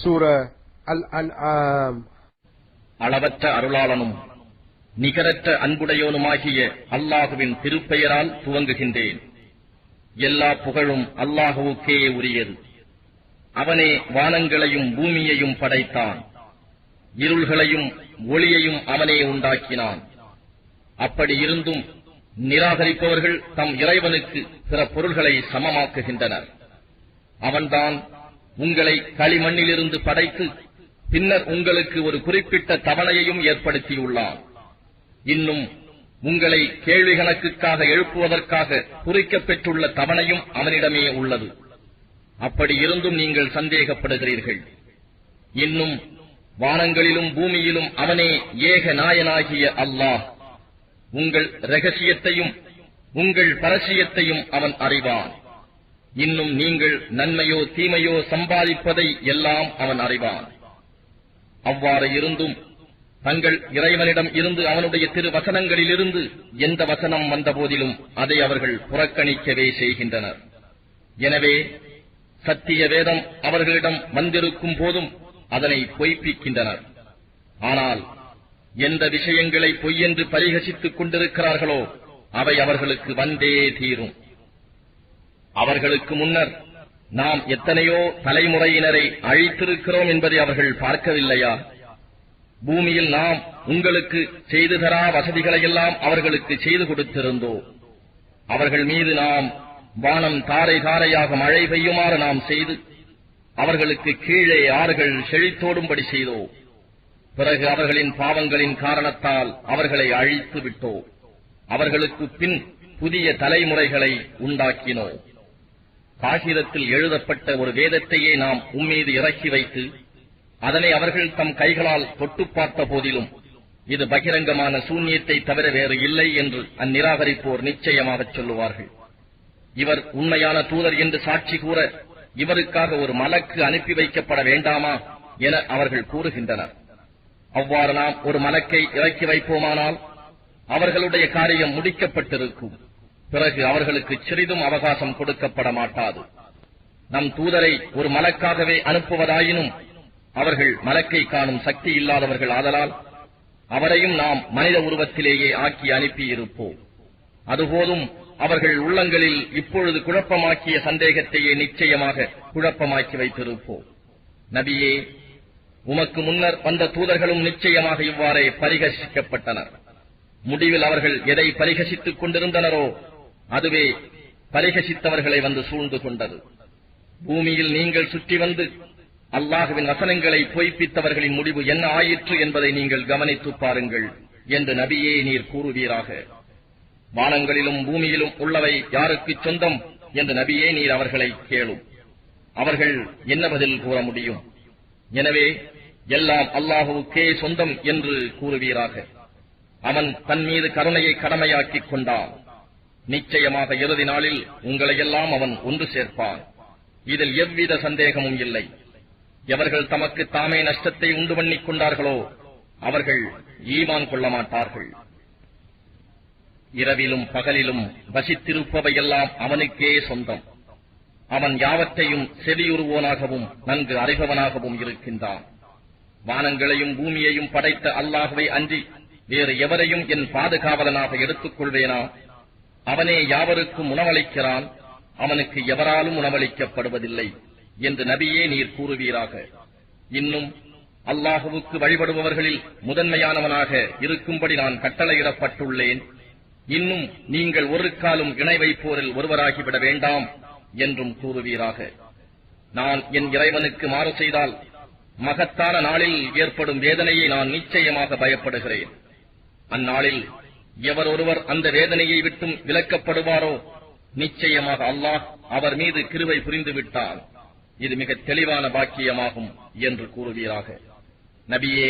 சூரா அல் அன்ஆம். அளவற்ற அருளாளனும் நிகரற்ற அன்புடையோனுமாகிய அல்லாஹுவின் திருப்பெயரால் துவங்குகின்றேன். எல்லா புகழும் அல்லாஹுவுக்கே உரியது. அவனே வானங்களையும் பூமியையும் படைத்தான். இருள்களையும் ஒளியையும் அவனே உண்டாக்கினான். அப்படி இருந்தும் நிராகரிப்பவர்கள் தம் இறைவனுக்கு பிற பொருள்களை சமமாக்குகின்றனர். அவன்தான் உங்களை களிமண்ணிலிருந்து படைத்து பின்னர் உங்களுக்கு ஒரு குறிப்பிட்ட தவணையையும் ஏற்படுத்தியுள்ளான். இன்னும் உங்களை கேள்வி கணக்குக்காக எழுப்புவதற்காக குறிக்கப் பெற்றுள்ள தவணையும் அவனிடமே உள்ளது. அப்படி இருந்தும் நீங்கள் சந்தேகப்படுகிறீர்கள். இன்னும் வானங்களிலும் பூமியிலும் அவனே ஏக நாயனாகிய அல்லாஹ். உங்கள் இரகசியத்தையும் உங்கள் பரசியத்தையும் அவன் அறிவான். இன்னும் நீங்கள் நன்மையோ தீமையோ சம்பாதிப்பதை எல்லாம் அவன் அறிவான். அவ்வாறு இருந்தும் தங்கள் இறைவனிடம் இருந்து அவனுடைய திரு வசனங்களிலிருந்து எந்த வசனம் வந்தபோதிலும் அதை அவர்கள் புறக்கணிக்கவே செய்கின்றனர். எனவே சத்திய வேதம் அவர்களிடம் வந்திருக்கும் போதும் அதனை பொய்ப்பிக்கின்றனர். ஆனால் எந்த விஷயங்களை பொய்யென்று பரிகசித்துக் கொண்டிருக்கிறார்களோ அவை அவர்களுக்கு வந்தே தீரும். அவர்களுக்கு முன்னர் நாம் எத்தனையோ தலைமுறையினரை அழித்திருக்கிறோம் என்பதை அவர்கள் பார்க்கவில்லையா? பூமியில் நாம் உங்களுக்கு செய்து தரா வசதிகளையெல்லாம் அவர்களுக்கு செய்து கொடுத்திருந்தோம். அவர்கள் மீது நாம் வானம் தாரை தாரையாக மழை பெய்யுமாறு நாம் செய்து அவர்களுக்கு கீழே ஆறுகள் செழித்தோடும்படி செய்தோம். பிறகு அவர்களின் பாவங்களின் காரணத்தால் அவர்களை அழித்து விட்டோம். அவர்களுக்கு பின் புதிய தலைமுறைகளை உண்டாக்கினோம். காகிதத்தில் எழுதப்பட்ட ஒரு வேதத்தையே நாம் உம்மீது இறக்கி வைத்து அதனை அவர்கள் தம் கைகளால் தொட்டு பார்த்த போதிலும் இது பகிரங்கமான சூன்யத்தை தவிர வேறு இல்லை என்று அந்நிராகரிப்போர் நிச்சயமாகச் சொல்லுவார்கள். இவர் உண்மையான தூதர் என்று சாட்சி கூற இவருக்காக ஒரு மலக்கு அனுப்பி வைக்கப்பட வேண்டாமா என அவர்கள் கூறுகின்றனர். அவ்வாறு நாம் ஒரு மலக்கை இறக்கி வைப்போமானால் அவர்களுடைய காரியம் முடிக்கப்பட்டிருக்கும். பிறகு அவர்களுக்கு சிறிதும் அவகாசம் கொடுக்கப்பட மாட்டாது. நம் தூதரை ஒரு மலக்காகவே அனுப்புவதாயினும் அவர்கள் மலக்கை காணும் சக்தி இல்லாதவர்கள் ஆதலால் அவரையும் நாம் மனித உருவத்திலேயே ஆக்கி அனுப்பியிருப்போம். அதுபோதும் அவர்கள் உள்ளங்களில் இப்பொழுது குழப்பமாக்கிய சந்தேகத்தையே நிச்சயமாக குழப்பமாக்கி வைத்திருப்போம். நபியே, உமக்கு முன்னர் வந்த தூதர்களும் நிச்சயமாக இவ்வாறே பரிகசிக்கப்பட்டனர். முடிவில் அவர்கள் எதை பரிகசித்துக் கொண்டிருந்தனரோ அதுவே பரிகசித்தவர்களை வந்து சூழ்ந்து கொண்டது. பூமியில் நீங்கள் சுற்றி வந்து அல்லாஹுவின் வசனங்களை பொய்ப்பித்தவர்களின் முடிவு என்ன ஆயிற்று என்பதை நீங்கள் கவனித்து பாருங்கள் என்று நபியே நீர் கூறுவீராக. வானங்களிலும் பூமியிலும் உள்ளவை யாருக்கு சொந்தம் என்று நபியே நீர் அவர்களை கேளும். அவர்கள் என்ன பதில் கூற முடியும்? எனவே எல்லாம் அல்லாஹுவுக்கே சொந்தம் என்று கூறுவீராக. அவன் தன் மீது கருணையை கடமையாக்கிக் கொண்டான். நிச்சயமாக இறுதி நாளில் உங்களையெல்லாம் அவன் ஒன்று சேர்ப்பான். இதில் எவ்வித சந்தேகமும் இல்லை. எவர்கள் தமக்கு தாமே நஷ்டத்தை உண்டு பண்ணிக் கொண்டார்களோ அவர்கள் ஈமான் கொள்ள மாட்டார்கள். இரவிலும் பகலிலும் வசித்திருப்பவையெல்லாம் அவனுக்கே சொந்தம். அவன் யாவற்றையும் செவியுறுவோனாகவும் நன்கு அறிபவனாகவும் இருக்கின்றான். வானங்களையும் பூமியையும் படைத்த அல்லாஹுவை அன்றி வேறு எவரையும் என் பாதுகாவலனாக எடுத்துக் கொள்வேனா? அவனே யாவருக்கும் உணவளிக்கிறான். அவனுக்கு எவராலும் உணவளிக்கப்படுவதில்லை என்று நபியே நீர் கூறுவீராக. இன்னும் அல்லாஹுவுக்கு வழிபடுபவர்களில் முதன்மையானவனாக இருக்கும்படி நான் கட்டளையிடப்பட்டுள்ளேன். இன்னும் நீங்கள் ஒரு காலும் இணை வைப்போரில் ஒருவராகிவிட வேண்டாம் என்றும் கூறுவீராக. நான் என் இறைவனுக்கு மாறு செய்தால் மகத்தான நாளில் ஏற்படும் வேதனையை நான் நிச்சயமாக பயப்படுகிறேன். அந்நாளில் எவர் ஒருவர் அந்த வேதனையை விட்டும் விலக்கப்படுவாரோ நிச்சயமாக அல்லாஹ் அவர் மீது கிருபை புரிந்து விட்டார். இது மிக தெளிவான பாக்கியமாகும் என்று கூறுவீராக. நபியே,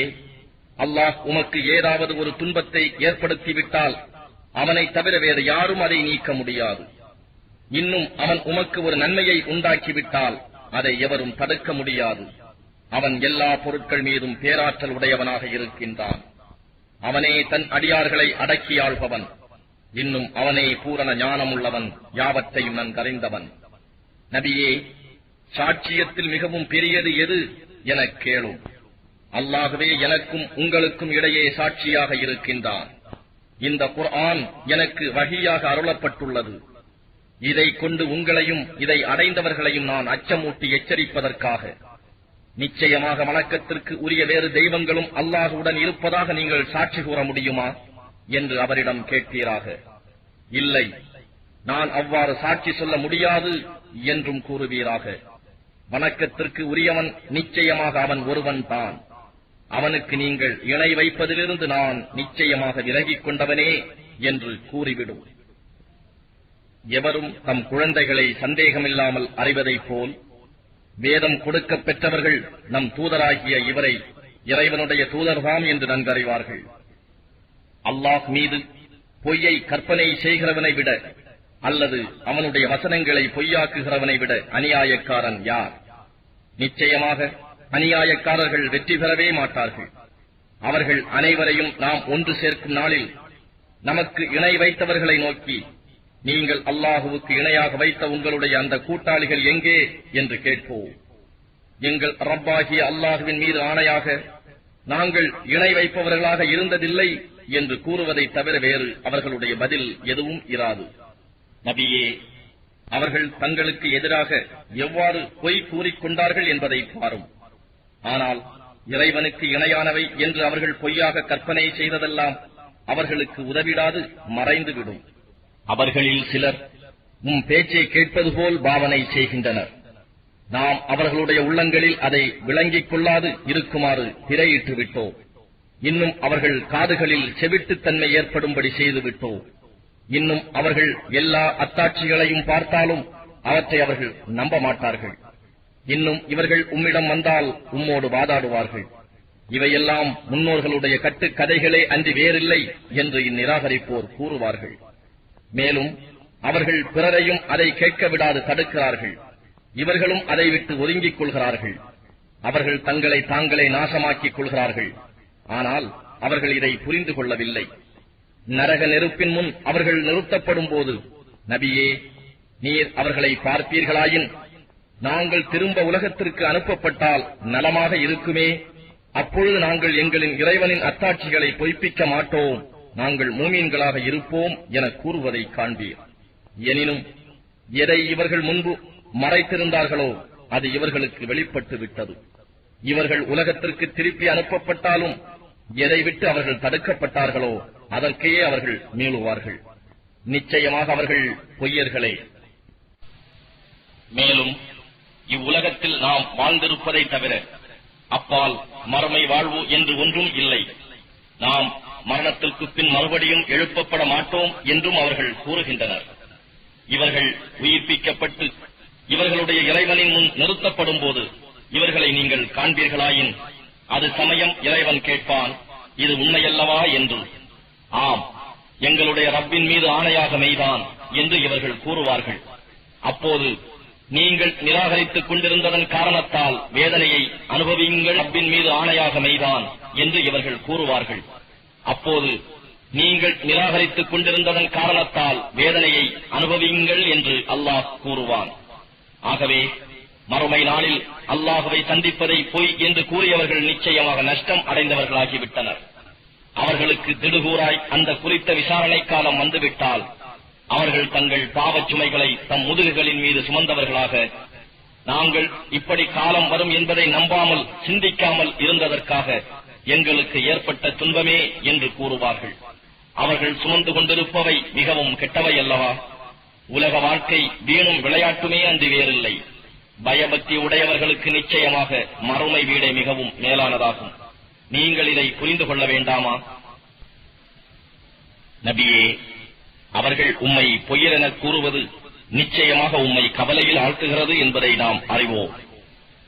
அல்லாஹ் உமக்கு ஏதாவது ஒரு துன்பத்தை ஏற்படுத்திவிட்டால் அவனை தவிர வேறு யாரும் அதை நீக்க முடியாது. இன்னும் அவன் உமக்கு ஒரு நன்மையை உண்டாக்கிவிட்டால் அதை எவரும் தடுக்க முடியாது. அவன் எல்லா பொருட்கள் மீதும் பேராற்றல் உடையவனாக இருக்கின்றான். அவனே தன் அடியார்களை அடக்கியாள்பவன். இன்னும் அவனே பூரண ஞானமுள்ளவன், யாவற்றையும் நன்கறிந்தவன். நபியே, சாட்சியத்தில் மிகவும் பெரியது எது எனக் கேளும். அல்லாஹ்வே எனக்கும் உங்களுக்கும் இடையே சாட்சியாக இருக்கின்றான். இந்த குர்ஆன் எனக்கு வஹியாக அருளப்பட்டுள்ளது. இதைக் கொண்டு உங்களையும் இதை அடைந்தவர்களையும் நான் அச்சமூட்டி எச்சரிப்பதற்காக. நிச்சயமாக வணக்கத்திற்கு உரிய வேறு தெய்வங்களும் அல்லாஹுடன் இருப்பதாக நீங்கள் சாட்சி கூற முடியுமா என்று அவரிடம் கேட்பீராக. இல்லை, நான் அவ்வாறு சாட்சி சொல்ல முடியாது என்றும் கூறுவீராக. வணக்கத்திற்கு உரியவன் நிச்சயமாக அவன் ஒருவன் தான். அவனுக்கு நீங்கள் இணை வைப்பதிலிருந்து நான் நிச்சயமாக விலகிக் கொண்டவனே என்று கூறிவிடும். எவரும் தம் குழந்தைகளை சந்தேகமில்லாமல் அறிவதைப் போல் வேதம் கொடுக்கப் பெற்றவர்கள் நம் தூதராகிய இவரை இறைவனுடைய தூதர்தாம் என்று நன்கறிவார்கள். அல்லாஹ் மீது பொய்யை கற்பனை செய்கிறவனை விட அல்லது அவனுடைய வசனங்களை பொய்யாக்குகிறவனை விட அநியாயக்காரன் யார்? நிச்சயமாக அநியாயக்காரர்கள் வெற்றி பெறவே மாட்டார்கள். அவர்கள் அனைவரையும் நாம் ஒன்று சேர்க்கும் நாளில் நமக்கு இணை வைத்தவர்களை நோக்கி, நீங்கள் அல்லாஹுவுக்கு இணையாக வைத்த உங்களுடைய அந்த கூட்டாளிகள் எங்கே என்று கேட்போம். எங்கள் ரப்பாகிய அல்லாஹுவின் மீது ஆணையாக நாங்கள் இணை வைப்பவர்களாக இருந்ததில்லை என்று கூறுவதை தவிர வேறு அவர்களுடைய பதில் எதுவும் இராது. நபியே, அவர்கள் தங்களுக்கு எதிராக எவ்வாறு பொய் கூறிக்கொண்டார்கள் என்பதை பாரும். ஆனால் இறைவனுக்கு இணையானவை என்று அவர்கள் பொய்யாக கற்பனை செய்ததெல்லாம் அவர்களுக்கு உதவிடாது மறைந்துவிடும். அவர்களில் சிலர் பேச்சை கேட்பது போல் பாவனை செய்கின்றனர். நாம் அவர்களுடைய உள்ளங்களில் அதை விளங்கிக் கொள்ளாது இருக்குமாறு திரையிட்டு விட்டோம். இன்னும் அவர்கள் காதுகளில் செவிட்டுத்தன்மை ஏற்படும்படி செய்துவிட்டோம். இன்னும் அவர்கள் எல்லா அத்தாட்சிகளையும் பார்த்தாலும் அவற்றை அவர்கள் நம்ப மாட்டார்கள். இன்னும் இவர்கள் உம்மிடம் வந்தால் உம்மோடு வாதாடுவார்கள். இவையெல்லாம் முன்னோர்களுடைய கட்டுக்கதைகளே அன்றி வேறில்லை என்று இந்நிராகரிப்போர் கூறுவார்கள். மேலும் அவர்கள் பிறரையும் அதை கேட்க விடாது தடுக்கிறார்கள். இவர்களும் அதை விட்டு ஒதுங்கிக் கொள்கிறார்கள். அவர்கள் தங்களை தாங்களே நாசமாக்கிக் கொள்கிறார்கள். ஆனால் அவர்கள் இதை புரிந்து கொள்ளவில்லை. நரக நெருப்பின் முன் அவர்கள் நிறுத்தப்படும் போது, நபியே, நீர் அவர்களை பார்ப்பீர்களாயின் நாங்கள் திரும்ப உலகத்திற்கு அனுப்பப்பட்டால் நலமாக இருக்குமே. அப்பொழுது நாங்கள் எங்களின் இறைவனின் அத்தாட்சிகளை பொய்ப்பிக்க மாட்டோம், நாங்கள் மூமீன்களாக இருப்போம் என கூறுவதை காண்பீர். எனினும் எதை இவர்கள் முன்பு மறைத்திருந்தார்களோ அது இவர்களுக்கு வெளிப்பட்டு விட்டது. இவர்கள் உலகத்திற்கு திருப்பி அனுப்பப்பட்டாலும் எதை விட்டு அவர்கள் தடுக்கப்பட்டார்களோ அதற்கே அவர்கள் மீளுவார்கள். நிச்சயமாக அவர்கள் பொய்யர்களே. மேலும் இவ்வுலகத்தில் நாம் வாழ்ந்திருப்பதை தவிர அப்பால் மறுமை வாழ்வு என்று ஒன்றும் இல்லை. நாம் மரணத்திற்கு பின் மறுபடியும் எழுப்பப்பட மாட்டோம் என்றும் அவர்கள் கூறுகின்றனர். இவர்கள் உயிர்ப்பிக்கப்பட்டு இவர்களுடைய இறைவனின் முன் நிறுத்தப்படும் போது இவர்களை நீங்கள் காண்பீர்களாயின் அது சமயம் இறைவன் கேட்பான், இது உண்மையல்லவா என்று. ஆம், எங்களுடைய ரப்பின் மீது ஆணையாக மெய்தான் என்று இவர்கள் கூறுவார்கள். அப்போது நீங்கள் நிராகரித்துக் கொண்டிருந்ததன் காரணத்தால் வேதனையை அனுபவியுங்கள், ரப்பின் மீது ஆணையாக மெய்தான் என்று இவர்கள் கூறுவார்கள். அப்போது நீங்கள் நிராகரித்துக் கொண்டிருந்ததன் காரணத்தால் வேதனையை அனுபவியுங்கள் என்று அல்லாஹ் கூறுவான். ஆகவே மறுமை நாளில் அல்லாஹுவை சந்திப்பதை பொய் என்று கூறியவர்கள் நிச்சயமாக நஷ்டம் அடைந்தவர்களாகிவிட்டனர். அவர்களுக்கு திடுகூறாய் அந்த குறித்த விசாரணை காலம் வந்துவிட்டால் அவர்கள் தங்கள் பாவச் சுமைகளை தம் முதுகுகளின் மீது சுமந்தவர்களாக, நாங்கள் இப்படி காலம் வரும் என்பதை நம்பாமல் சிந்திக்காமல் இருந்ததற்காக எங்களுக்கு ஏற்பட்ட துன்பமே என்று கூறுவார்கள். அவர்கள் சுமந்து கொண்டிருப்பவை மிகவும் கெட்டவை அல்லவா? உலக வாழ்க்கை வீணும் விளையாட்டுமே அன்றி வேறில்லை. பயபக்தி உடையவர்களுக்கு நிச்சயமாக மறுமை வீடே மிகவும் மேலானதாகும். நீங்கள் இதை புரிந்து கொள்ள வேண்டாமா? நபியே, அவர்கள் உம்மை பொய்யரென கூறுவது நிச்சயமாக உம்மை கவலையில் ஆழ்த்துகிறது என்பதை நாம் அறிவோம்.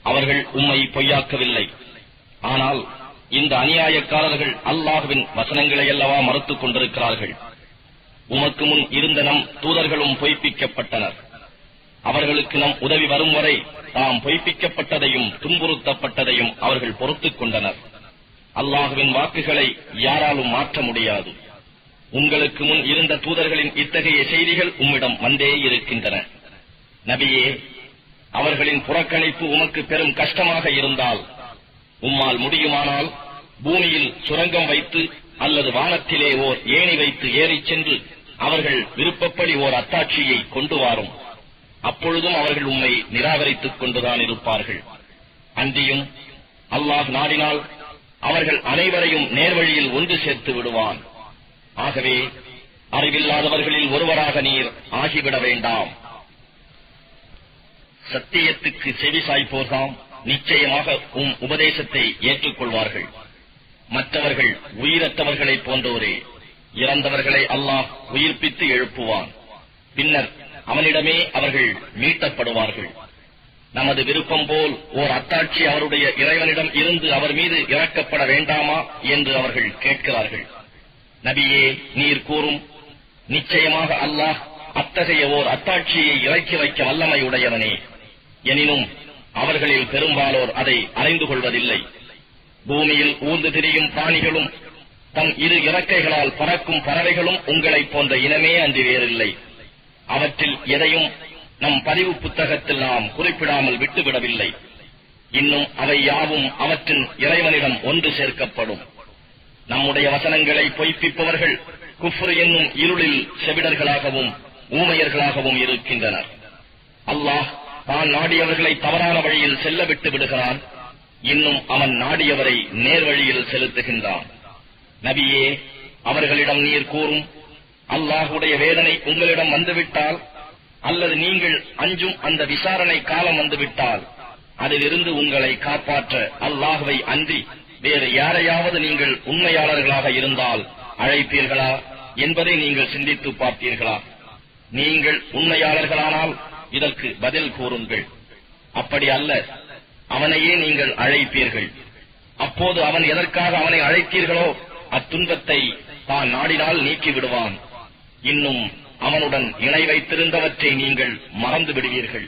அவர்கள் உம்மை பொய்யாக்கவில்லை. ஆனால் இந்த அநியாயக்காரர்கள் அல்லாஹ்வின் வசனங்களை அல்லவா மறுத்துக் கொண்டிருக்கிறார்கள். உமக்கு முன் இருந்த நம் தூதர்களும் பொய்ப்பிக்கப்பட்டனர். அவர்களுக்கு நம் உதவி வரும் வரை தாம் பொய்ப்பிக்கப்பட்டதையும் துன்புறுத்தப்பட்டதையும் அவர்கள் பொறுத்துக் கொண்டனர். அல்லாஹ்வின் வாக்குகளை யாராலும் மாற்ற முடியாது. உங்களுக்கு முன் இருந்த தூதர்களின் இத்தகைய செய்திகள் உம்மிடம் வந்தே இருக்கின்றன. நபியே, அவர்களின் புறக்கணிப்பு உமக்கு பெரும் கஷ்டமாக இருந்தால் உம்மால் முடியுமானால் பூமியில் சுரங்கம் வைத்து அல்லது வானத்திலே ஓர் ஏணி வைத்து ஏறிச் சென்று அவர்கள் விருப்பப்படி ஓர் அத்தாட்சியை கொண்டு வாரும். அப்பொழுதும் அவர்கள் உம்மை நிராகரித்துக் கொண்டுதான் இருப்பார்கள். அன்றியும் அல்லாஹ் நாடினால் அவர்கள் அனைவரையும் நேர்வழியில் ஒன்று சேர்த்து விடுவான். ஆகவே அறிவில்லாதவர்களில் ஒருவராக நீர் ஆகிவிட வேண்டாம். சத்தியத்துக்கு செவி சாய்ப்போர்தாம் நிச்சயமாக உபதேசத்தை ஏற்றுக்கொள்வார்கள். மற்றவர்கள் உயிரற்றவர்களைப் போன்றோரே. இறந்தவர்களை அல்லாஹ் உயிர்ப்பித்து எழுப்புவான். பின்னர் அவனிடமே அவர்கள் மீட்டப்படுவார்கள். நமது விருப்பம் போல் ஓர் அத்தாட்சி அவருடைய இறைவனிடம் இருந்து அவர் மீது இறக்கப்பட வேண்டாமா என்று அவர்கள் கேட்கிறார்கள். நபியே, நீர் கூறும், நிச்சயமாக அல்லாஹ் அத்தகைய ஓர் அத்தாட்சியை இறக்கி வைக்க வல்லமையுடையவனே. எனினும் அவர்களில் பெரும்பாலோர் அதை அறிந்து கொள்வதில்லை. பூமியில் ஊர்ந்து திரியும் பிராணிகளும் தம் இரு இறக்கைகளால் பறக்கும் பறவைகளும் உங்களைப் போன்ற இனமே அன்றி வேறில்லை. அவற்றில் எதையும் நம் பதிவு புத்தகத்தில் நாம் குறிப்பிடாமல் விட்டுவிடவில்லை. இன்னும் அவை யாவும் அவற்றின் இறைவனிடம் ஒன்று சேர்க்கப்படும். நம்முடைய வசனங்களை பொய்ப்பிப்பவர்கள் குஃப்ர் என்னும் இருளில் செவிடர்களாகவும் ஊமையர்களாகவும் இருக்கின்றனர். அல்லாஹ் தான் நாடியவர்களை தவறான வழியில் செல்ல விட்டு விடுகிறான். இன்னும் அவன் நாடியவரை நேர்வழியில் செலுத்துகின்றான். நபியே, அவர்களிடம் நீர் கூறும், அல்லாஹுடைய வேதனை உங்களிடம் வந்துவிட்டால் அல்லது நீங்கள் அஞ்சும் அந்த விசாரணை காலம் வந்துவிட்டால் அதிலிருந்து உங்களை காப்பாற்ற அல்லாஹுவை அன்றி வேறு யாரையாவது நீங்கள் உண்மையாளர்களாக இருந்தால் அழைப்பீர்களா என்பதை நீங்கள் சிந்தித்து பார்த்தீர்களா? நீங்கள் உண்மையாளர்களானால் இதற்கு பதில் கூறுங்கள். அப்படி அல்ல, அவனையே நீங்கள் அழைப்பீர்கள். அப்போது அவன் எதற்காக அவனை அழைத்தீர்களோ அத்துன்பத்தை தான் நாடினால் நீக்கிவிடுவான். இன்னும் அவனுடன் இணை வைத்திருந்தவற்றை நீங்கள் மறந்து விடுவீர்கள்.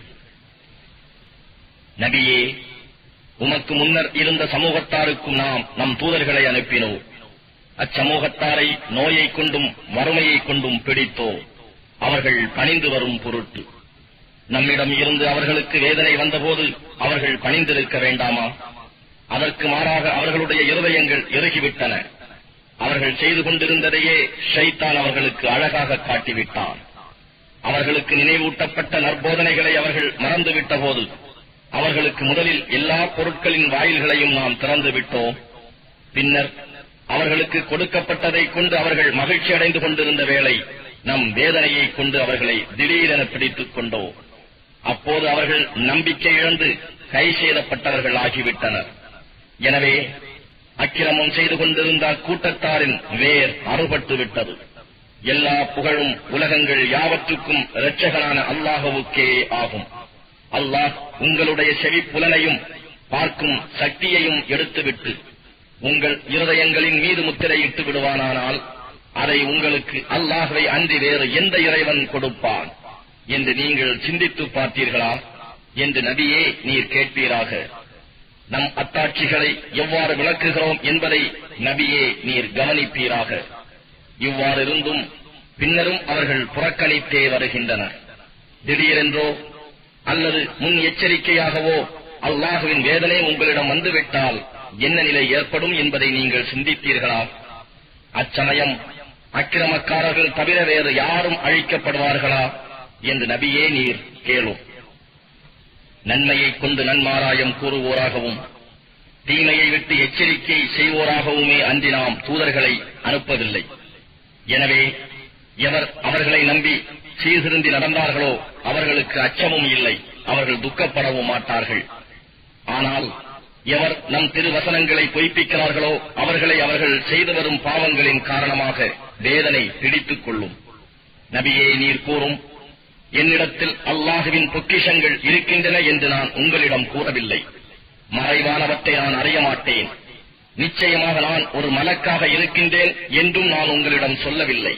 நபியே, உமக்கு முன்னர் இருந்த சமூகத்தாருக்கும் நாம் நம் தூதர்களை அனுப்பினோம். அச்சமூகத்தாரை நோயைக் கொண்டும் வறுமையைக் கொண்டும் பிடித்தோ அவர்கள் பணிந்து வரும் பொருட்டு. நம்மிடம் இருந்து அவர்களுக்கு வேதனை வந்தபோது அவர்கள் பணிந்திருக்க வேண்டாமா? அதற்கு மாறாக அவர்களுடைய இருதயங்கள் இறுகிவிட்டன. அவர்கள் செய்து கொண்டிருந்ததையே ஷைத்தான் அவர்களுக்கு அழகாக காட்டிவிட்டான். அவர்களுக்கு நினைவூட்டப்பட்ட நற்போதனைகளை அவர்கள் மறந்துவிட்ட போது அவர்களுக்கு முதலில் எல்லா பொருட்களின் வாயில்களையும் நாம் திறந்து விட்டோம். பின்னர் அவர்களுக்கு கொடுக்கப்பட்டதைக் கொண்டு அவர்கள் மகிழ்ச்சி அடைந்து கொண்டிருந்த வேளை நம் வேதனையைக் கொண்டு அவர்களை திடீரென பிடித்துக் கொண்டோம். அப்போது அவர்கள் நம்பிக்கை இழந்து கை செய்தப்பட்டவர்கள் ஆகிவிட்டனர். எனவே அக்கிரமம் செய்து கொண்டிருந்த கூட்டத்தாரின் வேர் அறுபட்டு விட்டது. எல்லா புகழும் உலகங்கள் யாவற்றுக்கும் இரட்சகனான அல்லாஹுவுக்கே ஆகும். அல்லாஹ் உங்களுடைய செவிப்புலனையும் பார்க்கும் சக்தியையும் எடுத்துவிட்டு உங்கள் இருதயங்களின் மீது முத்திரையிட்டு விடுவானானால் அதை உங்களுக்கு அல்லாஹ்வை அன்றி வேறு எந்த இறைவன் கொடுப்பான் என்று நீங்கள் சிந்தித்து பார்த்தீர்களா என்று நபியே நீர் கேட்பீராக. நம் அத்தாட்சிகளை எவ்வாறு விளக்குகிறோம் என்பதை நபியே நீர் கவனிப்பீராக. இவ்வாறிருந்தும் பின்னரும் அவர்கள் புறக்கணித்தே வருகின்றனர். திடீரென்றோ அல்லது முன் எச்சரிக்கையாகவோ அல்லாஹுவின் வேதனை உங்களிடம் வந்துவிட்டால் என்ன நிலை ஏற்படும் என்பதை நீங்கள் சிந்தித்தீர்களா? அச்சமயம் அக்கிரமக்காரர்கள் தவிர வேறு யாரும் அழிக்கப்படுவார்களா என்று நபியே நீர் கேளும். நன்மையைக் கொண்டு நன்மாராயம் கூறுவோராகவும் தீமையை விட்டு எச்சரிக்கை செய்வோராகவுமே அன்றி நாம் தூதர்களை அனுப்பவில்லை. எனவே எவர் அவர்களை நம்பி சீர்திருந்தி நடந்தார்களோ அவர்களுக்கு அச்சமும் இல்லை, அவர்கள் துக்கப்படவும் மாட்டார்கள். ஆனால் எவர் நம் திருவசனங்களை பொய்ப்பிக்கிறார்களோ அவர்களை அவர்கள் செய்து வரும் பாவங்களின் காரணமாக வேதனை பிடித்துக் கொள்ளும். நபியே நீர் கூறும், என்னிடத்தில் அல்லாஹுவின் பொக்கிஷங்கள் இருக்கின்றன என்று நான் உங்களிடம் கூறவில்லை. மறைவானவற்றை நான் அறிய மாட்டேன். நிச்சயமாக நான் ஒரு மலக்காக இருக்கின்றேன் என்றும் நான் உங்களிடம் சொல்லவில்லை.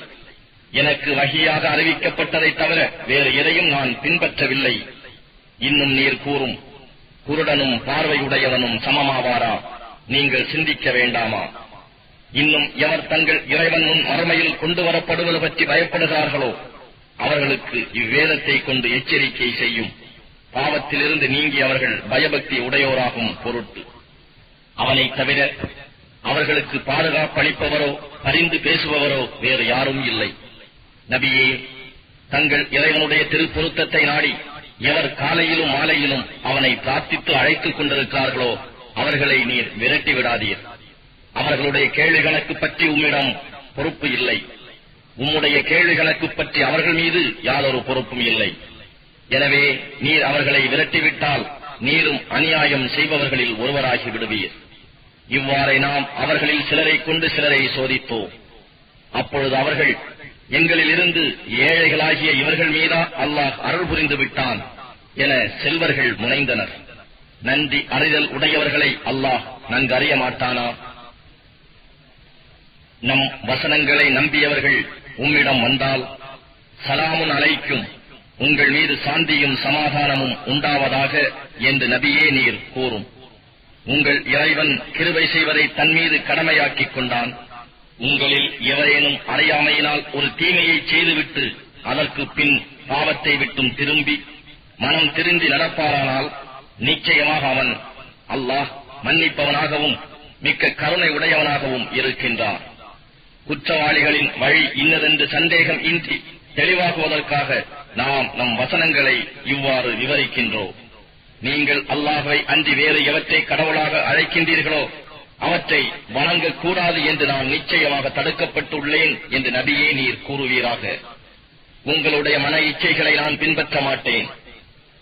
எனக்கு வஹியாக அறிவிக்கப்பட்டதை தவிர வேறு எதையும் நான் பின்பற்றவில்லை. இன்னும் நீர் கூறும், குருடனும் பார்வையுடையவனும் சமமாவாரா? நீங்கள் சிந்திக்க வேண்டாமா? இன்னும் எவர் தங்கள் இறைவன் முன் மறுமையில் கொண்டு வரப்படுவது பற்றி பயப்படுகிறார்களோ அவர்களுக்கு இவ்வேதத்தை கொண்டு எச்சரிக்கை செய்யும். பாவத்திலிருந்து நீங்கி அவர்கள் பயபக்தி உடையோராகும் பொருட்டு. அவனை தவிர அவர்களுக்கு பாதுகாப்பளிப்பவரோ பரிந்து பேசுபவரோ வேறு யாரும் இல்லை. நபியே, தங்கள் இறைவனுடைய திருப்பொருத்தத்தை நாடி எவர் காலையிலும் மாலையிலும் அவனை பிரார்த்தித்து அழைத்துக் கொண்டிருக்கிறார்களோ அவர்களை நீர் விரட்டி விடாதீர். அவர்களுடைய கேள்வி கணக்கு பற்றி உம்மிடம் பொறுப்பு இல்லை. உம்முடைய கேள்வி கணக்கு பற்றி அவர்கள் மீது யாதொரு பொறுப்பும் இல்லை. எனவே நீர் அவர்களை விரட்டிவிட்டால் நீரும் அநியாயம் செய்பவர்களில் ஒருவராகி விடுவீர். இவ்வாறே நாம் அவர்களில் சிலரை கொண்டு சிலரை சோதித்தோம். அப்பொழுது அவர்கள், எங்களில் இருந்து ஏழைகளாகிய இவர்கள் மீதா அல்லாஹ் அருள் புரிந்து விட்டான் என செல்வர்கள் முனைந்தனர். நன்றி அறிதல் உடையவர்களை அல்லாஹ் நன்கறிய மாட்டானா? நம் வசனங்களை நம்பியவர்கள் உம்மிடம் வந்தால், சலாமுன் அலைக்கும், உங்கள் மீது சாந்தியும் சமாதானமும் உண்டாவதாக என்று நபியே நீர் கூறும். உங்கள் இறைவன் கிருபை செய்வதை தன் மீது கடமையாக்கிக் கொண்டான். உங்களில் எவரேனும் அறியாமையினால் ஒரு தீமையை செய்துவிட்டு அதற்கு பின் பாவத்தை விட்டும் திரும்பி மனம் திருந்தி நடப்பாரானால் நிச்சயமாக அவன் அல்லாஹ் மன்னிப்பவனாகவும் மிக்க கருணை உடையவனாகவும் இருக்கின்றான். குற்றவாளிகளின் வழி இன்னதென்று சந்தேகம் இன்றி தெளிவாகுவதற்காக நாம் நம் வசனங்களை இவ்வாறு விவரிக்கின்றோம். நீங்கள் அல்லாஹ்வை அன்றி வேறு எவற்றை கடவுளாக அழைக்கின்றீர்களோ அவற்றை வணங்கக்கூடாது என்று நான் நிச்சயமாக தடுக்கப்பட்டுள்ளேன் என்று நபியே நீர் கூறுவீராக. உங்களுடைய மன இச்சைகளை நான் பின்பற்ற மாட்டேன்.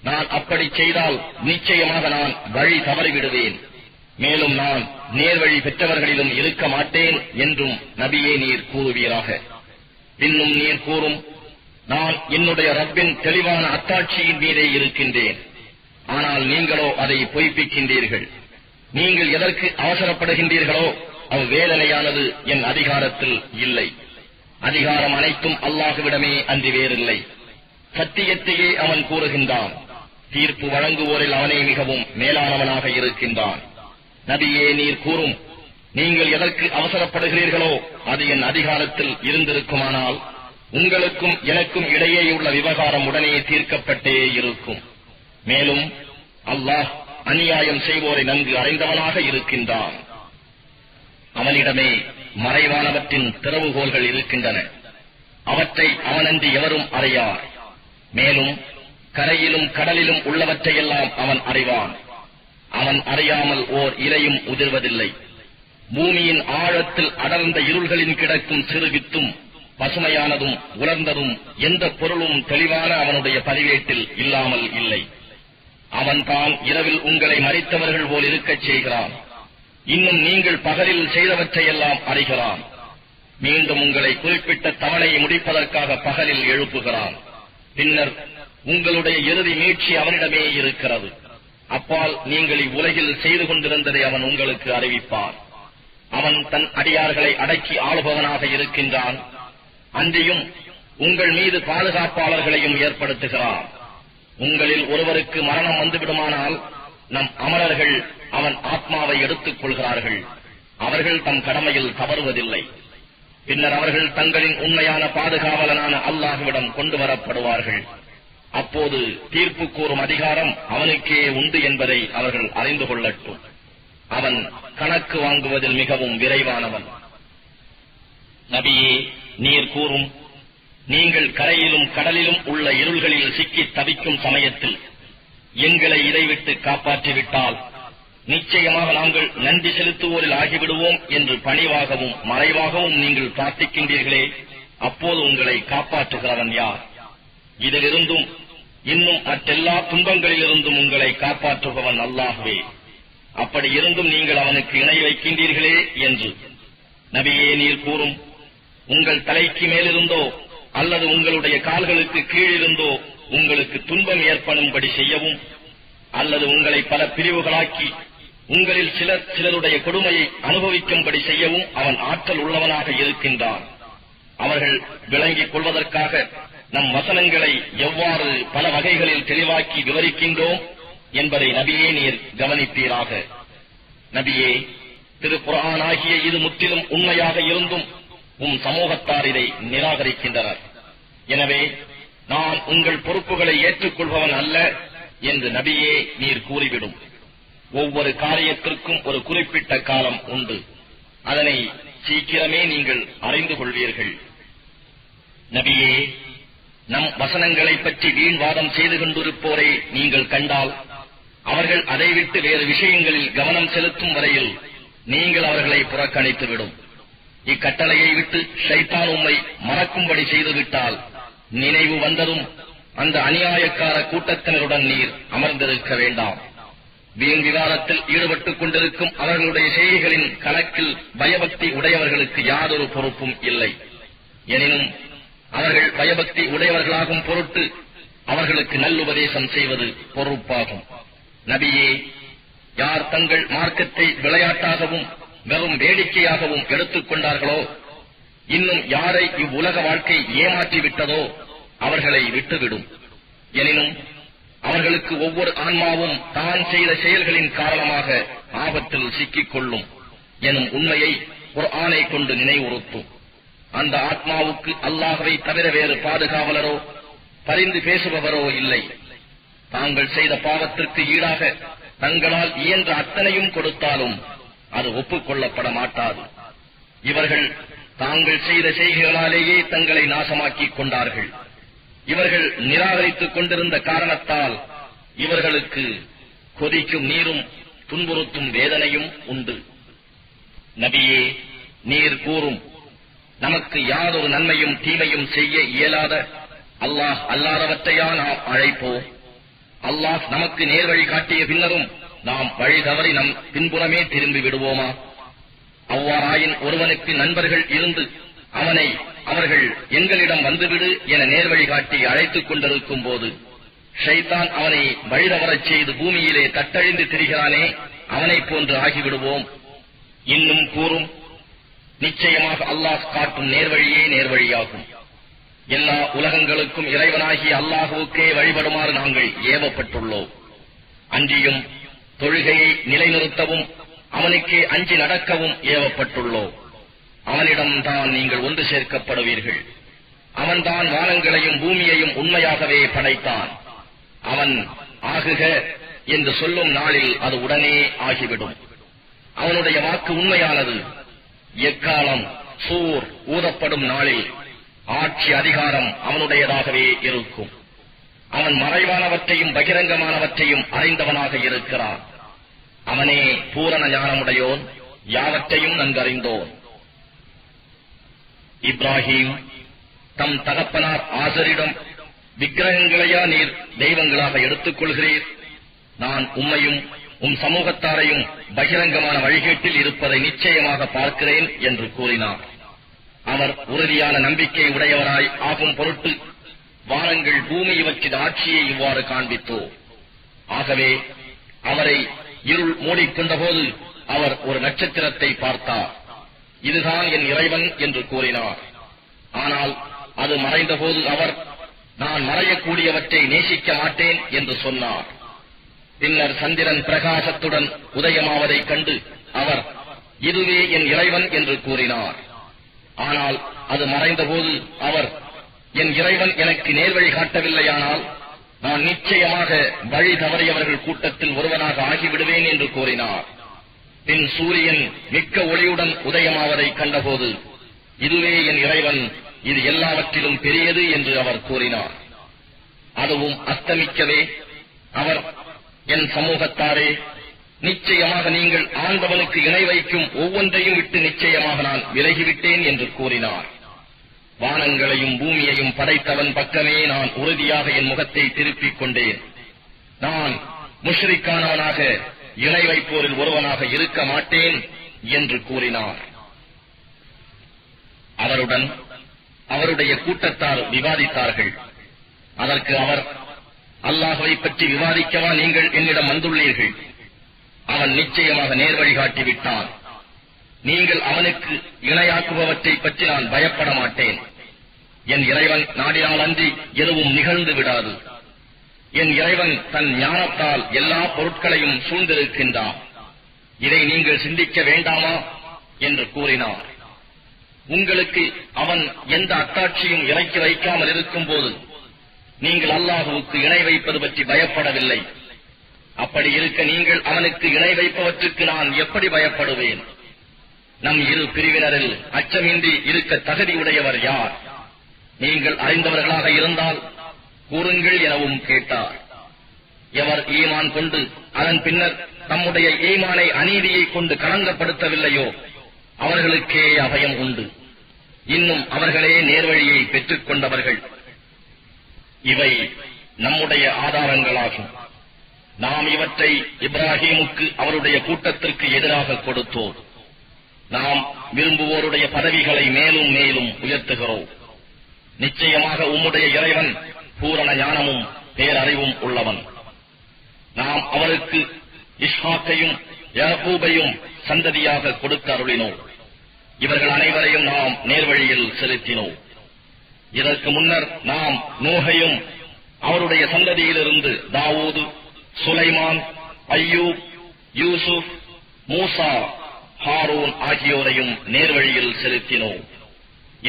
நான் அப்படி செய்தால் நிச்சயமாக நான் வழி தவறிவிடுவேன். மேலும் நான் நேர்வழி பெற்றவர்களிலும் இருக்க மாட்டேன் என்றும் நபியே நீர் கூறுவீராக. இன்னும் நீர் கூறும், நான் என்னுடைய ரப்பின் தெளிவான அத்தாட்சியின் மீதே இருக்கின்றேன். ஆனால் நீங்களோ அதை பொய்ப்பிக்கின்றீர்கள். நீங்கள் எதற்கு அவசரப்படுகின்றீர்களோ அவ்வேதனையானது என் அதிகாரத்தில் இல்லை. அதிகாரம் அனைத்தும் அல்லாஹ்விடமே அன்றி வேறில்லை. சத்தியத்தையே அவன் கூறுகின்றான். தீர்ப்பு வழங்குவோரில் அவனே மிகவும் மேலானவனாக இருக்கின்றான். நபியே நீர் கூறும், நீங்கள் எதற்கு அவசரப்படுகிறீர்களோ அது என் அதிகாரத்தில் இருந்திருக்குமானால் உங்களுக்கும் எனக்கும் இடையேயுள்ள விவகாரம் உடனே தீர்க்கப்பட்டே இருக்கும். மேலும் அல்லாஹ் அநியாயம் செய்வோரை நன்கு அறிந்தவனாக இருக்கின்றான். அவனிடமே மறைவானவற்றின் திறவுகோல்கள் இருக்கின்றன. அவற்றை அவனன்றி எவரும் அறியார். மேலும் கரையிலும் கடலிலும் உள்ளவற்றையெல்லாம் அவன் அறிவான். அவன் அறியாமல் ஓர் இலையும் உதிர்வதில்லை. பூமியின் ஆழத்தில் அடர்ந்த இருள்களின் கிடக்கும் சிறு வித்தும் பசுமையானதும் உலர்ந்ததும் எந்த பொருளும் தெளிவான அவனுடைய பதிவேட்டில் இல்லாமல் இல்லை. அவன் தான் இரவில் உங்களை மறித்தவர்கள் போல் இருக்கச் செய்கிறான். இன்னும் நீங்கள் பகலில் செய்தவற்றையெல்லாம் அறிகிறான். மீண்டும் உங்களை குறிப்பிட்ட தவணையை முடிப்பதற்காக பகலில் எழுப்புகிறான். பின்னர் உங்களுடைய இறுதி மீட்சி அவனிடமே இருக்கிறது. அப்பால் நீங்கள் இவ்வுலகில் செய்து கொண்டிருந்ததை அவன் உங்களுக்கு அறிவிப்பான். அவன் தன் அடியார்களை அடக்கி ஆளுபவனாக இருக்கின்றான். அன்றியும் உங்கள் மீது பாதுகாப்பாளர்களையும் ஏற்படுத்துகிறான். உங்களில் ஒருவருக்கு மரணம் வந்துவிடுமானால் நம் அமரர்கள் அவன் ஆத்மாவை எடுத்துக் கொள்கிறார்கள். அவர்கள் தம் கடமையில் தவறுவதில்லை. பின்னர் அவர்கள் தங்களின் உண்மையான பாதுகாவலனான அல்லாஹ்விடம் கொண்டு வரப்படுவார்கள். அப்போது தீர்ப்பு கூறும் அதிகாரம் அவனுக்கே உண்டு என்பதை அவர்கள் அறிந்து கொள்ளட்டும். அவன் கணக்கு வாங்குவதில் மிகவும் விரைவானவன். நபியே நீர் கூறும், நீங்கள் கரையிலும் கடலிலும் உள்ள இருள்களில் சிக்கி தவிக்கும் சமயத்தில் எங்களை இதைவிட்டு காப்பாற்றிவிட்டால் நிச்சயமாக நாங்கள் நன்றி செலுத்துவோரில் ஆகிவிடுவோம் என்று பணிவாகவும் மறைவாகவும் நீங்கள் பிரார்த்திக்கின்றீர்களே, அப்போது உங்களை காப்பாற்றுகிறவன் யார்? இதிலிருந்தும் இன்னும் மற்றெல்லா துன்பங்களிலிருந்தும் உங்களை காப்பாற்றுபவன் அல்லாஹ்வே. அப்படி இருந்தும் நீங்கள் அவனுக்கு இணை வைக்கின்றீர்களே என்று நபியே நீர் கூறும், உங்கள் தலைக்கு மேலிருந்தோ அல்லது உங்களுடைய கால்களுக்கு கீழிருந்தோ உங்களுக்கு துன்பம் ஏற்படும்படி செய்யவும் அல்லது உங்களை பல பிரிவுகளாக்கி உங்களில் சிலருடைய கொடுமையை அனுபவிக்கும்படி செய்யவும் அவன் ஆற்றல் உள்ளவனாக இருக்கின்றான். அவர்கள் விளங்கிக் கொள்வதற்காக நம் வசனங்களை எவ்வாறு பல வகைகளில் தெளிவாக்கி விவரிக்கின்றோம் என்பதை நபியே நீர் கவனிப்பீராக. நபியே, திருக்குர்ஆன் ஆகிய இது முற்றிலும் உண்மையாக இருந்தும் சமூகத்தார் இதை நிராகரிக்கின்றனர். எனவே நான் உங்கள் பொறுப்புகளை ஏற்றுக்கொள்பவன் அல்ல என்று நபியே நீர் கூறிவிடும். ஒவ்வொரு காரியத்திற்கும் ஒரு குறிப்பிட்ட காலம் உண்டு. அதனை சீக்கிரமே நீங்கள் அறிந்து கொள்வீர்கள். நபியே, நம் வசனங்களை பற்றி வீண்வாதம் செய்து கொண்டிருப்போரை நீங்கள் கண்டால் அவர்கள் அதை விட்டு வேறு விஷயங்களில் கவனம் செலுத்தும் வரையில் நீங்கள் அவர்களை புறக்கணித்துவிடும். இக்கட்டளையை விட்டு ஷைத்தான் உம்மை மறக்கும்படி செய்துவிட்டால் நினைவு வந்ததும் அந்த அநியாயக்கார கூட்டத்தினருடன் நீர் அமர்ந்திருக்க வேண்டாம். வீண் விவாதத்தில் ஈடுபட்டுக் கொண்டிருக்கும் அவர்களுடைய செய்திகளின் கணக்கில் பயபக்தி உடையவர்களுக்கு யாதொரு பொறுப்பும் இல்லை. எனினும் அவர்கள் பயபக்தி உடையவர்களாகும் பொருட்டு அவர்களுக்கு நல்லுபதேசம் செய்வது பொறுப்பாகும். நபியே, யார் தங்கள் மார்க்கத்தை விளையாட்டாகவும் வெறும் வேடிக்கையாகவும் எடுத்துக் கொண்டார்களோ, இன்னும் யாரை இவ்வுலக வாழ்க்கை ஏமாற்றிவிட்டதோ அவர்களை விட்டுவிடும். எனினும் அவர்களுக்கு ஒவ்வொரு ஆன்மாவும் தான் செய்த செயல்களின் காரணமாக ஆபத்தில் சிக்கிக் கொள்ளும் எனும் உண்மையை குர்ஆனை கொண்டு நினைவுறுத்தும். அந்த ஆத்மாவுக்கு அல்லாஹ்வை தவிர வேறு பாதுகாவலரோ பரிந்து பேசுபவரோ இல்லை. தாங்கள் செய்த பாவத்திற்கு ஈடாக தங்களால் இயன்ற அத்தனையும் கொடுத்தாலும் அது ஒப்புக்கொள்ளப்பட மாட்டாது. இவர்கள் தாங்கள் செய்த செய்கைகளாலேயே தங்களை நாசமாக்கிக் கொண்டார்கள். இவர்கள் நிராகரித்துக் கொண்டிருந்த காரணத்தால் இவர்களுக்கு கொதிக்கும் நீரும் துன்புறுத்தும் வேதனையும் உண்டு. நபியே, நீர் கூறும், நமக்கு யாதொரு நன்மையும் தீமையும் செய்ய இயலாத அல்லாஹ் அல்லாதவற்றையா நாம் அழைப்போம்? அல்லாஹ் நமக்கு நேர்வழி காட்டிய பின்னரும் நாம் வழி தவறி நம் பின்புறமே திரும்பி விடுவோமா? அவ்வாறாயின் ஒருவனுக்கு நண்பர்கள் இருந்து அவனை அவர்கள் எங்களிடம் வந்துவிடு என நேர்வழி காட்டி அழைத்துக் கொண்டிருக்கும் போது ஷைத்தான் அவனை வழிதவறச் செய்து பூமியிலே தட்டழிந்து திரிகிறானே, அவனைப் போன்று ஆகிவிடுவோம். இன்னும் கூறும், நிச்சயமாக அல்லாஹ் காட்டும் நேர்வழியே நேர்வழியாகும். எல்லா உலகங்களுக்கும் இறைவனாகிய அல்லாஹுவுக்கே வழிபடுமாறு நாங்கள் ஏவப்பட்டுள்ளோம். அன்றியும் தொழுகையை நிலைநிறுத்தவும் அவனுக்கே அஞ்சி நடக்கவும் ஏவப்பட்டுள்ளோம். அவனிடம்தான் நீங்கள் ஒன்று சேர்க்கப்படுவீர்கள். அவன்தான் வானங்களையும் பூமியையும் உண்மையாகவே படைத்தான். அவன் ஆகுக என்று சொல்லும் நாளில் அது உடனே ஆகிவிடும். அவனுடைய வாக்கு உண்மையானது. எக்காலம் சூர் ஊதப்படும் நாளில் ஆட்சி அதிகாரம் அவனுடையதாகவே இருக்கும். அவன் மறைவானவற்றையும் பகிரங்கமானவற்றையும் அறிந்தவனாக இருக்கிறான். அவனே பூரண ஞானமுடையோன், யாவற்றையும் நன்கறிந்தோன். இப்ராஹிம் தம் தகப்பனார் ஆசரிடம், விக்கிரகங்களையா நீர் தெய்வங்களாக எடுத்துக் கொள்கிறீர்? நான் உம்மையும் உம் சமூகத்தாரையும் பகிரங்கமான வழிகேட்டில் இருப்பதை நிச்சயமாக பார்க்கிறேன் என்று கூறினார். அவர் உறுதியான நம்பிக்கை உடையவராய் ஆகும் பொருட்டு வானங்கள் பூமி இவற்றின் ஆட்சியை இவ்வாறு காண்பித்தோ. ஆகவே அவரை இருள் மூடிக்கொண்டபோது அவர் ஒரு நட்சத்திரத்தை பார்த்தார். இதுதான் என் இறைவன் என்று கூறினார். ஆனால் அது மறைந்தபோது அவர், நான் மறையக்கூடியவற்றை நேசிக்க மாட்டேன் என்று சொன்னார். பின்னர் சந்திரன் பிரகாசத்துடன் உதயமாவதைக் கண்டு அவர், இதுவே என் இறைவன் என்று கூறினார். ஆனால் அது மறைந்தபோது அவர், என் இறைவன் எனக்கு நேர்வழி காட்டவில்லையானால் நான் நிச்சயமாக வழி தவறியவர்கள் கூட்டத்தில் ஒருவனாக ஆகிவிடுவேன் என்று கூறினார். பின் சூரியன் மிக்க ஒளியுடன் உதயமாவதைக் கண்டபோது, இதுவே என் இறைவன், இது எல்லாவற்றிலும் பெரியது என்று அவர் கூறினார். அதுவும் அஸ்தமிக்கவே அவர், என் சமூகத்தாரே, நிச்சயமாக நீங்கள் ஆண்டவனுக்கு இணை வைக்கும் ஒவ்வொன்றையும் விட்டு நிச்சயமாக நான் விலகிவிட்டேன் என்று கூறினார். வானங்களையும் பூமியையும் படைத்தவன் பக்கமே நான் உறுதியாக என் முகத்தை திருப்பிக் கொண்டேன். நான் முஷ்ரிக்கானவனாக இணை வைப்போரில் ஒருவனாக இருக்க மாட்டேன் என்று கூறினார். அவருடன் அவருடைய கூட்டத்தார் விவாதித்தார்கள். அதற்கு அவர், அல்லாஹ்வை பற்றி விவாதிக்கவா நீங்கள் என்னிடம் வந்துள்ளீர்கள்? அவன் நிச்சயமாக நேர்வழி காட்டிவிட்டான். நீங்கள் அவனுக்கு இணையாக்குபவற்றை பற்றி நான் பயப்பட மாட்டேன். என் இறைவன் நாடினால் அன்றி எதுவும் நிகழ்ந்து விடாது. என் இறைவன் தன் ஞானத்தால் எல்லா பொருட்களையும் சூழ்ந்திருக்கின்றான். இதை நீங்கள் சிந்திக்க வேண்டாமா என்று கூறினார். உங்களுக்கு அவன் எந்த அத்தாட்சியும் இறக்கி வைக்காமல் இருக்கும் போது நீங்கள் அல்லாஹுவுக்கு இணை வைப்பது பற்றி பயப்படவில்லை. அப்படி இருக்க நீங்கள் அவனுக்கு இணை வைப்பவற்றுக்கு நான் எப்படி பயப்படுவேன்? நம் இரு பிரிவினரில் அச்சமின்றி இருக்க தகுதியுடையவர் யார்? நீங்கள் அறிந்தவர்களாக இருந்தால் கூறுங்கள் எனவும் கேட்டார். எவர் ஈமான் கொண்டு அதன் பின்னர் தம்முடைய ஈமானை அநீதியை கொண்டு களங்கப்படுத்தவில்லையோ அவர்களுக்கே அபயம் உண்டு. இன்னும் அவர்களே நேர்வழியை பெற்றுக் கொண்டவர்கள். இவை நம்முடைய ஆதாரங்களாகும். நாம் இவற்றை இப்ராஹீமுக்கு அவருடைய கூட்டத்திற்கு எதிராக கொடுத்தோம். நாம் விரும்புவோருடைய பதவிகளை மேலும் மேலும் உயர்த்துகிறோம். நிச்சயமாக உம்முடைய இறைவன் பூரண ஞானமும் பேரறிவும் உள்ளவன். நாம் அவருக்கு இஸ்ஹாக்கையும் யாக்கூபையும் சந்ததியாக கொடுத்து அருளினோம். இவர்கள் அனைவரையும் நாம் நேர்வழியில் செலுத்தினோம். இதற்கு முன்னர் நாம் நூஹையும் அவருடைய சந்ததியிலிருந்து தாவூது, சுலைமான், அய்யூப், யூசுப், மூசா, ஹாரூன் ஆகியோரையும் நேர்வழியில் செலுத்தினோம்.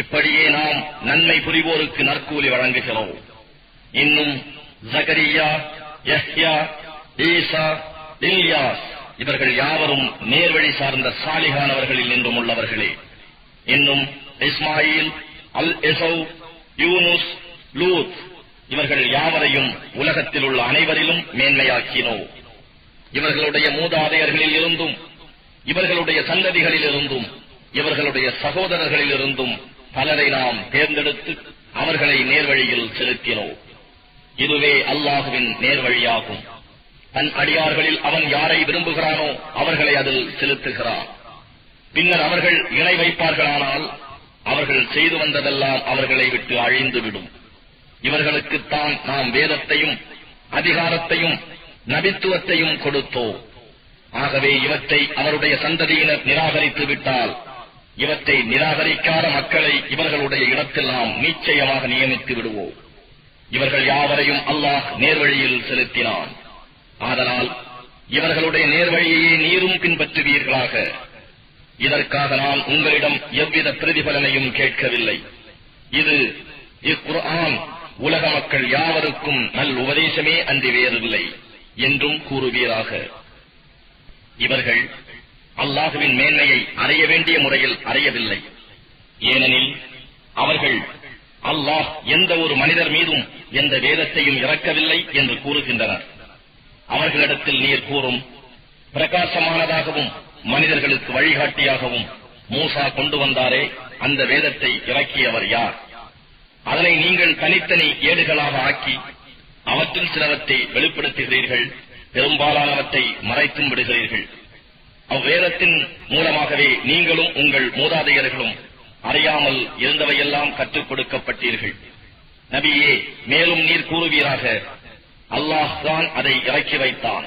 இப்படியே நாம் நன்மை புரிவோருக்கு நற்கூலி வழங்குகிறோம். இன்னும் ஜகரியா, யஹ்யா, ஈசா, இல்யாஸ் இவர்கள் யாவரும் நேர்வழி சார்ந்த சாலிகானவர்களில் நின்றும் உள்ளவர்களே. இன்னும் இஸ்மாயில், அல் எசௌ, யூனுஸ், லூத் இவர்கள் யாவரையும் உலகத்தில் உள்ள அனைவரிலும் மேன்மையாக்கினோம். இவர்களுடைய மூதாதையர்களில் இருந்தும் இவர்களுடைய சந்ததிகளில் இருந்தும் இவர்களுடைய சகோதரர்களில் இருந்தும் பலரை நாம் தேர்ந்தெடுத்து அவர்களை நேர்வழியில் செலுத்தினோம். இதுவே அல்லாஹுவின் நேர்வழியாகும். தன் அடியார்களில் அவன் யாரை விரும்புகிறானோ அவர்களை அதில் செலுத்துகிறான். பின்னர் அவர்கள் இணை வைப்பார்களானால் அவர்கள் செய்து வந்ததெல்லாம் அவர்களை விட்டு அழிந்துவிடும். இவர்களுக்குத்தான் நாம் வேதத்தையும் அதிகாரத்தையும் நபித்துவத்தையும் கொடுத்தோம். ஆகவே இவற்றை அவருடைய சந்ததியினர் நிராகரித்து விட்டால் இவற்றை நிராகரிக்காத மக்களை இவர்களுடைய இடத்தில் நாம் நிச்சயமாக நியமித்து விடுவோம். இவர்கள் யாவரையும் அல்லாஹ் நேர்வழியில் செலுத்தினான். ஆதலால் இவர்களுடைய நேர்வழியையே நீரும் பின்பற்றுவீர்களாக. இதற்காக நான் உங்களிடம் எவ்வித பிரதிபலனையும் கேட்கவில்லை. இது இக்குர்ஆன் உலக மக்கள் யாவருக்கும் நல் உபதேசமே அன்றி வேறில்லை என்றும் கூறுவீராக. இவர்கள் அல்லாஹுவின் மேன்மையை அறிய வேண்டிய முறையில் அறியவில்லை. ஏனெனில் அவர்கள் அல்லாஹ் எந்த ஒரு மனிதர் மீதும் எந்த வேதத்தையும் இறக்கவில்லை என்று கூறுகின்றனர். அவர்களிடத்தில் நீர் கூறும், பிரகாசமானதாகவும் மனிதர்களுக்கு வழிகாட்டியாகவும் மூசா கொண்டு வந்தாரே, அந்த வேதத்தை இறக்கியவர் யார்? அதனை நீங்கள் தனித்தனி ஏடுகளாக ஆக்கி அவற்றில் சிலவற்றை வெளிப்படுத்துகிறீர்கள், பெரும்பாலானவற்றை மறைத்தும் விடுகிறீர்கள். அவ்வேதத்தின் மூலமாகவே நீங்களும் உங்கள் மூதாதையர்களும் அறியாமல் இருந்தவையெல்லாம் கற்றுக் கொடுக்கப்பட்டீர்கள். நபியே, மேலும் நீர் கூறுவீராக, அல்லாஹ் தான் அதை இறக்கி வைத்தான்.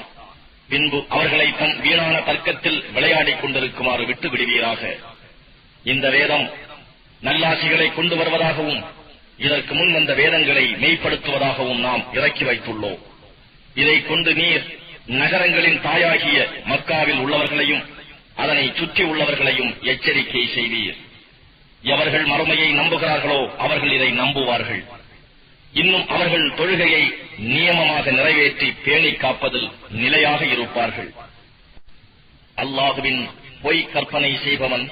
பின்பு அவர்களை தம் வீணான தர்க்கத்தில் விளையாடிக் கொண்டிருக்குமாறு விட்டு விடுவீராக. இந்த வேதம் நல்லாசிகளை கொண்டு வருவதாகவும் இதற்கு முன் வந்த வேதங்களை மெய்ப்படுத்துவதாகவும் நாம் இறக்கி வைத்துள்ளோம். இதைக் கொண்டு நீர் நகரங்களின் தாயாகிய மக்காவில் உள்ளவர்களையும் அதனை சுற்றி உள்ளவர்களையும் எச்சரிக்கை செய்வீர். எவர்கள் மறுமையை நம்புகிறார்களோ அவர்கள் இதை நம்புவார்கள். இன்னும் அவர்கள் தொழுகையை நியமமாக நிறைவேற்றி பேணி காப்பதில் நிலையாக இருப்பார்கள். அல்லாஹுவின் பொய் கற்பனை செய்பவன்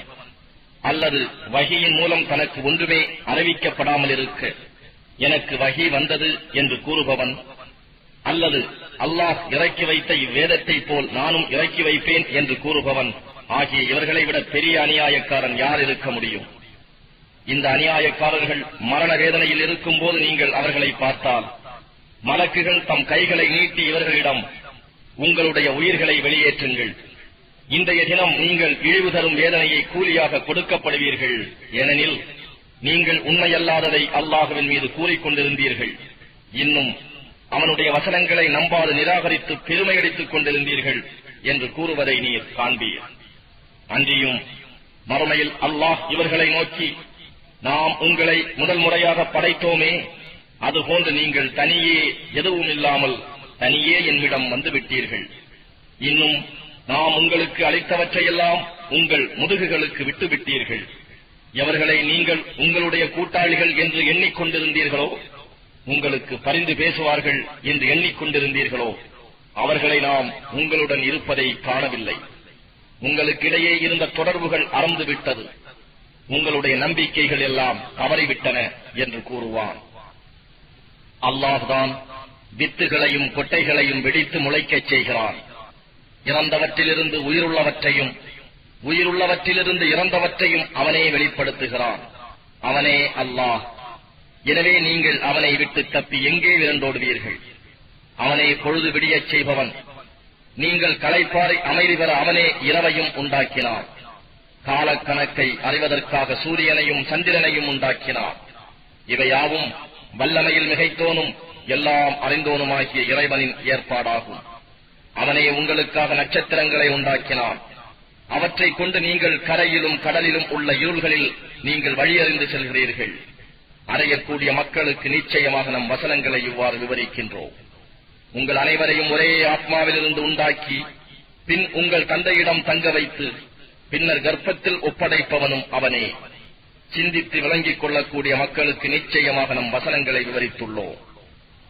அல்லது வஹியின் மூலம் தனக்கு ஒன்றுமே அறிவிக்கப்படாமல் இருக்க எனக்கு வஹி வந்தது என்று கூறுபவன், அல்லது அல்லாஹ் இறக்கி வைத்த இவ்வேதத்தை போல் நானும் இறக்கி வைப்பேன் என்று கூறுபவன் ஆகிய இவர்களை விட பெரிய அநியாயக்காரன் யார் இருக்க முடியும்? இந்த அநியாயக்காரர்கள் மரண வேதனையில் இருக்கும் போது நீங்கள் அவர்களை பார்த்தால் மலக்குகள் தம் கைகளை நீட்டி இவர்களிடம், உங்களுடைய உயிர்களை வெளியேற்றுங்கள், இன்றைய தினம் நீங்கள் இழிவு தரும் வேதனையை கூலியாக கொடுக்கப்படுவீர்கள், ஏனெனில் நீங்கள் உண்மையல்லாததை அல்லாஹுவின் மீது கூறிக்கொண்டிருந்தீர்கள். இன்னும் அவனுடைய வசனங்களை நம்பாது நிராகரித்து பெருமையடித்துக் கொண்டிருந்தீர்கள் என்று கூறுவதை நீர் காண்பீர். அன்றியும் மறுமையில் அல்லாஹ் இவர்களை நோக்கி, நாம் உங்களை முதல் முறையாக படைத்தோமே, அதுபோன்று நீங்கள் தனியே எதுவும் இல்லாமல் தனியே என்னிடம் வந்துவிட்டீர்கள். இன்னும் நாம் உங்களுக்கு அளித்தவற்றையெல்லாம் உங்கள் முதுகுகளுக்கு விட்டுவிட்டீர்கள். எவர்களை நீங்கள் உங்களுடைய கூட்டாளிகள் என்று எண்ணிக்கொண்டிருந்தீர்களோ, உங்களுக்கு பரிந்து பேசுவார்கள் என்று எண்ணிக்கொண்டிருந்தீர்களோ, அவர்களை நாம் உங்களுடன் இருப்பதை காணவில்லை. உங்களுக்கிடையே இருந்த தொடர்புகள் அறந்துவிட்டது. உங்களுடைய நம்பிக்கைகள் எல்லாம் தவறிவிட்டன என்று கூறுவான். அல்லாஹ்தான் வித்துகளையும் கொட்டைகளையும் வெடித்து முளைக்கச் செய்கிறான். இறந்தவற்றிலிருந்து உயிருள்ளவற்றையும் உயிருள்ளவற்றிலிருந்து இறந்தவற்றையும் அவனே வெளிப்படுத்துகிறான். அவனே அல்லாஹ். எனவே நீங்கள் அவனை விட்டு தப்பி எங்கே விரண்டோடுவீர்கள்? அவனே பொழுது விடியச் செய்பவன். நீங்கள் களைப்பாறை அமைதி பெற அவனே இரவையும் உண்டாக்கினார். காலக்கணக்கை அறிவதற்காக சூரியனையும் சந்திரனையும் உண்டாக்கினார். இவையாவும் வல்லமையில் மிகைத்தோனும் எல்லாம் அறிந்தோனுமாகிய இறைவனின் ஏற்பாடாகும். அவனே உங்களுக்காக நட்சத்திரங்களை உண்டாக்கினான். அவற்றை கொண்டு நீங்கள் கரையிலும் கடலிலும் உள்ள இருள்களில் நீங்கள் வழியறிந்து செல்கிறீர்கள். அறையக்கூடிய மக்களுக்கு நிச்சயமாக நம் வசனங்களை இவ்வாறு விவரிக்கின்றோம். உங்கள் அனைவரையும் ஒரே ஆத்மாவிலிருந்து உண்டாக்கி பின் உங்கள் தந்தையிடம் தங்க வைத்து பின்னர் கர்ப்பத்தில் ஒப்படைப்பவனும் அவனே. சிந்தித்து விளங்கிக் கொள்ளக்கூடிய மக்களுக்கு நிச்சயமாக நம் வசனங்களை விவரித்துள்ளோம்.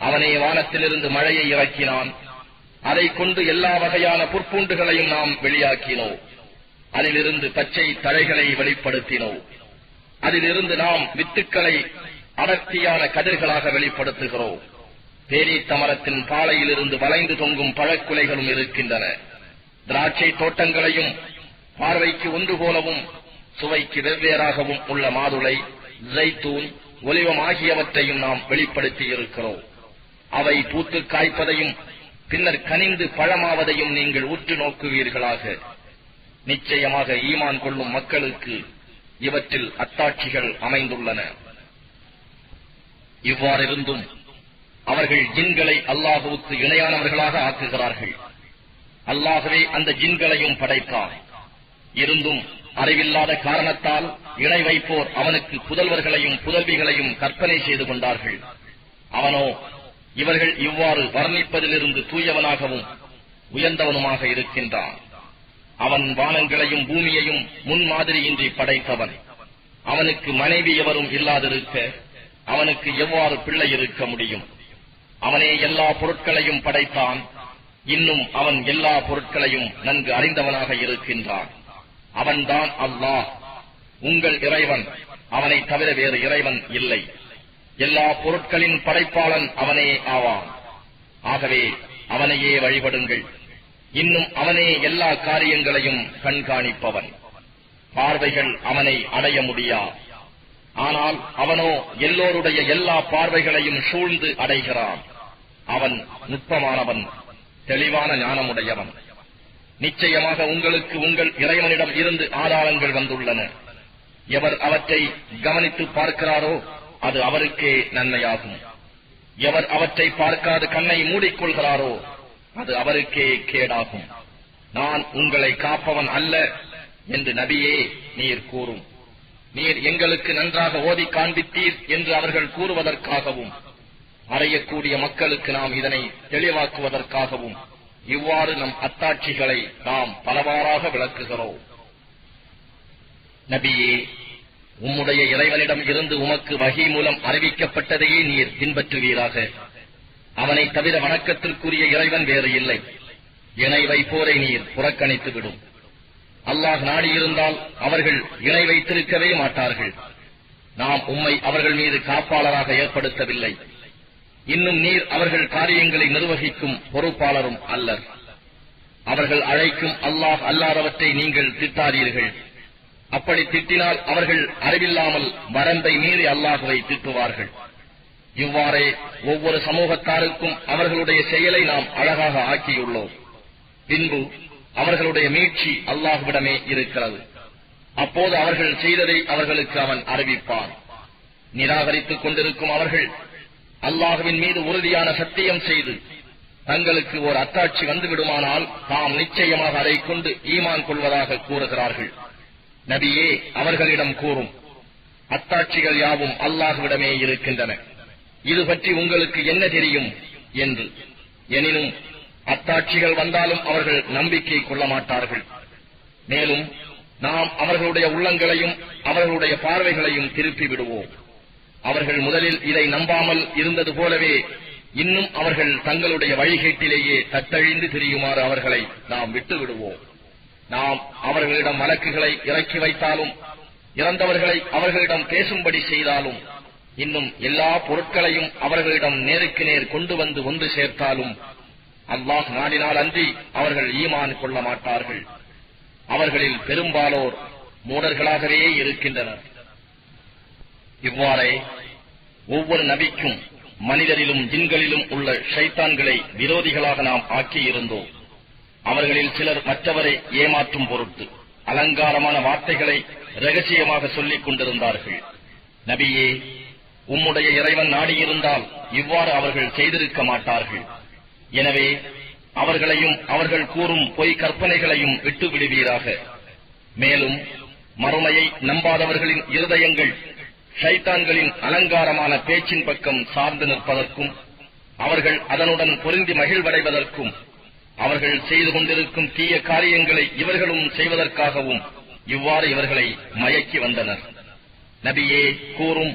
அவனே வானத்திலிருந்து மழையை இறக்கினான். அதை கொண்டு எல்லா வகையான புற்பூண்டுகளையும் நாம் வெளியாக்கினோம். அதிலிருந்து பச்சை தழைகளை வெளிப்படுத்தினோம். அதிலிருந்து நாம் வித்துக்களை அடர்த்தியான கதிர்களாக வெளிப்படுத்துகிறோம். பேரீத்த மரத்தின் பாலையிலிருந்து வளைந்து தொங்கும் பழக்குலைகளும் இருக்கின்றன. திராட்சை தோட்டங்களையும் பார்வைக்கு ஒன்று போலவும் சுவைக்கு வெவ்வேறாகவும் உள்ள மாதுளை, ஜைத்தூன், ஒலிவம் ஆகியவற்றையும் நாம் வெளிப்படுத்தி இருக்கிறோம். அவை பூத்து காய்ப்பதையும் பின்னர் கனிந்து பழமாவதையும் நீங்கள் உற்று நோக்குவீர்களாக. நிச்சயமாக ஈமான் கொள்ளும் மக்களுக்கு இவற்றில் அத்தாட்சிகள் அமைந்துள்ளன. இவ்வாறிருந்தும் அவர்கள் ஜின்களை அல்லாஹுவுக்கு இணையானவர்களாக ஆக்குகிறார்கள். அல்லாஹ்வே அந்த ஜின்களையும் படைத்தார். இருந்தும் அறிவில்லாத காரணத்தால் இணை வைப்போர் அவனுக்கு புதல்வர்களையும் புதல்விகளையும் கற்பனை செய்து கொண்டார்கள். அவனோ இவர்கள் இவ்வாறு வர்ணிப்பதிலிருந்து தூயவனாகவும் உயர்ந்தவனுமாக இருக்கின்றான். அவன் வானங்களையும் பூமியையும் முன்மாதிரியின்றி படைத்தவன். அவனுக்கு மனைவி எவரும் இல்லாதிருக்க அவனுக்கு எவ்வாறு பிள்ளை இருக்க முடியும்? அவனே எல்லா பொருட்களையும் படைத்தான். இன்னும் அவன் எல்லா பொருட்களையும் நன்கு அறிந்தவனாக இருக்கின்றான். அவன்தான் அல்லாஹ், உங்கள் இறைவன். அவனை தவிர வேறு இறைவன் இல்லை. எல்லா பொருட்களின் படைப்பாளன் அவனே ஆவான். ஆகவே அவனையே வழிபடுங்கள். இன்னும் அவனே எல்லா காரியங்களையும் கண்காணிப்பவன். பார்வைகள் அவனை அடைய முடியாது. ஆனால் அவனோ எல்லோருடைய எல்லா பார்வைகளையும் சூழ்ந்து அடைகிறான். அவன் நுட்பமானவன், தெளிவான ஞானமுடையவன். நிச்சயமாக உங்களுக்கு உங்கள் இறைவனிடம் இருந்து ஆதாரங்கள் வந்துள்ளன. எவர் அவற்றை கவனித்து பார்க்கிறாரோ அது அவருக்கே நன்மையாகும். எவர் அவற்றை பார்க்காது கண்ணை மூடிக்கொள்கிறாரோ அது அவருக்கே கேடாகும். நான் உங்களை காப்பவன் அல்ல என்று நபியே நீர் கூறும். நீர் எங்களுக்கு நன்றாக ஓதி காண்பித்தீர் என்று அவர்கள் கூறுவதற்காகவும் அறையக்கூடிய மக்களுக்கு நாம் இதனை தெளிவாக்குவதற்காகவும் இவ்வாறு நம் அத்தாட்சிகளை நாம் பலவாறாக விளக்குகிறோம். நபியே, உம்முடைய இறைவனிடம் இருந்து உமக்கு வஹி மூலம் அறிவிக்கப்பட்டதையே நீர் பின்பற்றுவீராக. அவனை தவிர வணக்கத்திற்குரிய இறைவன் வேறு இல்லை. இணை வைப்போரை நீர் புறக்கணித்துவிடும். அல்லாஹ் நாடியிருந்தால் அவர்கள் இணை வைத்திருக்கவே மாட்டார்கள். நாம் உம்மை அவர்கள் மீது காப்பாளராக ஏற்படுத்தவில்லை. இன்னும் நீர் அவர்கள் காரியங்களை நிர்வகிக்கும் பொறுப்பாளரும் அல்லர். அவர்கள் அழைக்கும் அல்லாஹ் அல்லாதவற்றை நீங்கள் திட்டாதீர்கள். அப்படி திட்டினால் அவர்கள் அறிவில்லாமல் வரம்பை மீறி அல்லாஹுவை திட்டுவார்கள். இவ்வாறே ஒவ்வொரு சமூகத்தாருக்கும் அவர்களுடைய செயலை நாம் அழகாக ஆக்கியுள்ளோம். பின்பு அவர்களுடைய மீட்சி அல்லாஹ்விடமே இருக்கிறது. அப்போது அவர்கள் செய்ததை அவர்களுக்கு அவன் அறிவிப்பான். நிராகரித்துக் கொண்டிருக்கும் அவர்கள் அல்லாஹ்வின் மீது உறுதியான சத்தியம் செய்து தங்களுக்கு ஒரு அத்தாட்சி வந்துவிடுமானால் தாம் நிச்சயமாக அதை கொண்டு ஈமான் கொள்வதாக கூறுகிறார்கள். நபியே, அவர்களிடம் கூறும், அத்தாட்சிகள் யாவும் அல்லாஹ்விடமே இருக்கின்றன. இது பற்றி உங்களுக்கு என்ன தெரியும் என்று. எனினும் அத்தாட்சிகள் வந்தாலும் அவர்கள் நம்பிக்கை கொள்ள மாட்டார்கள். மேலும் நாம் அவர்களுடைய உள்ளங்களையும் அவர்களுடைய பார்வைகளையும் திருப்பி விடுவோம். அவர்கள் முதலில் இதை நம்பாமல் இருந்தது போலவே இன்னும் அவர்கள் தங்களுடைய வழிகேட்டிலேயே தத்தழிந்து திரியுமாறு அவர்களை நாம் விட்டு விடுவோம். நாம் அவர்களிடம் வழக்குகளை இறக்கி வைத்தாலும், இறந்தவர்களை அவர்களிடம் பேசும்படி செய்தாலும், இன்னும் எல்லா பொருட்களையும் அவர்களிடம் நேருக்கு நேர் கொண்டு வந்து ஒன்று சேர்த்தாலும், அல்லாஹ் நாடினால் அன்றி அவர்கள் ஈமான் கொள்ள மாட்டார்கள். அவர்களில் பெரும்பாலோர் மூடர்களாகவே இருக்கின்றனர். இவ்வாறே ஒவ்வொரு நபிக்கும் மனிதரிலும் ஜின்களிலும் உள்ள ஷைத்தான்களை விரோதிகளாக நாம் ஆக்கியிருந்தோம். அவர்களில் சிலர் மற்றவரை ஏமாற்றும் பொருட்டு அலங்காரமான வார்த்தைகளை ரகசியமாக சொல்லிக் கொண்டிருந்தார்கள். நபியே, உம்முடைய இறைவன் நாடியிருந்தால் இவ்வாறு அவர்கள் செய்திருக்க மாட்டார்கள். எனவே அவர்களையும் அவர்கள் கூறும் பொய் கற்பனைகளையும் விட்டு விடுவீராக. மேலும் மறுமையை நம்பாதவர்களின் இருதயங்கள் ஷைத்தான்களின் அலங்காரமான பேச்சின் பக்கம் சார்ந்து நிற்பதற்கும், அவர்கள் அதனுடன் பொருந்தி மகிழ்வடைவதற்கும், அவர்கள் செய்து கொண்டிருக்கும் தீய காரியங்களை இவர்களும் செய்வதற்காகவும் இவ்வாறு இவர்களை மயக்கி வந்தனர். நபியே, கூறும்,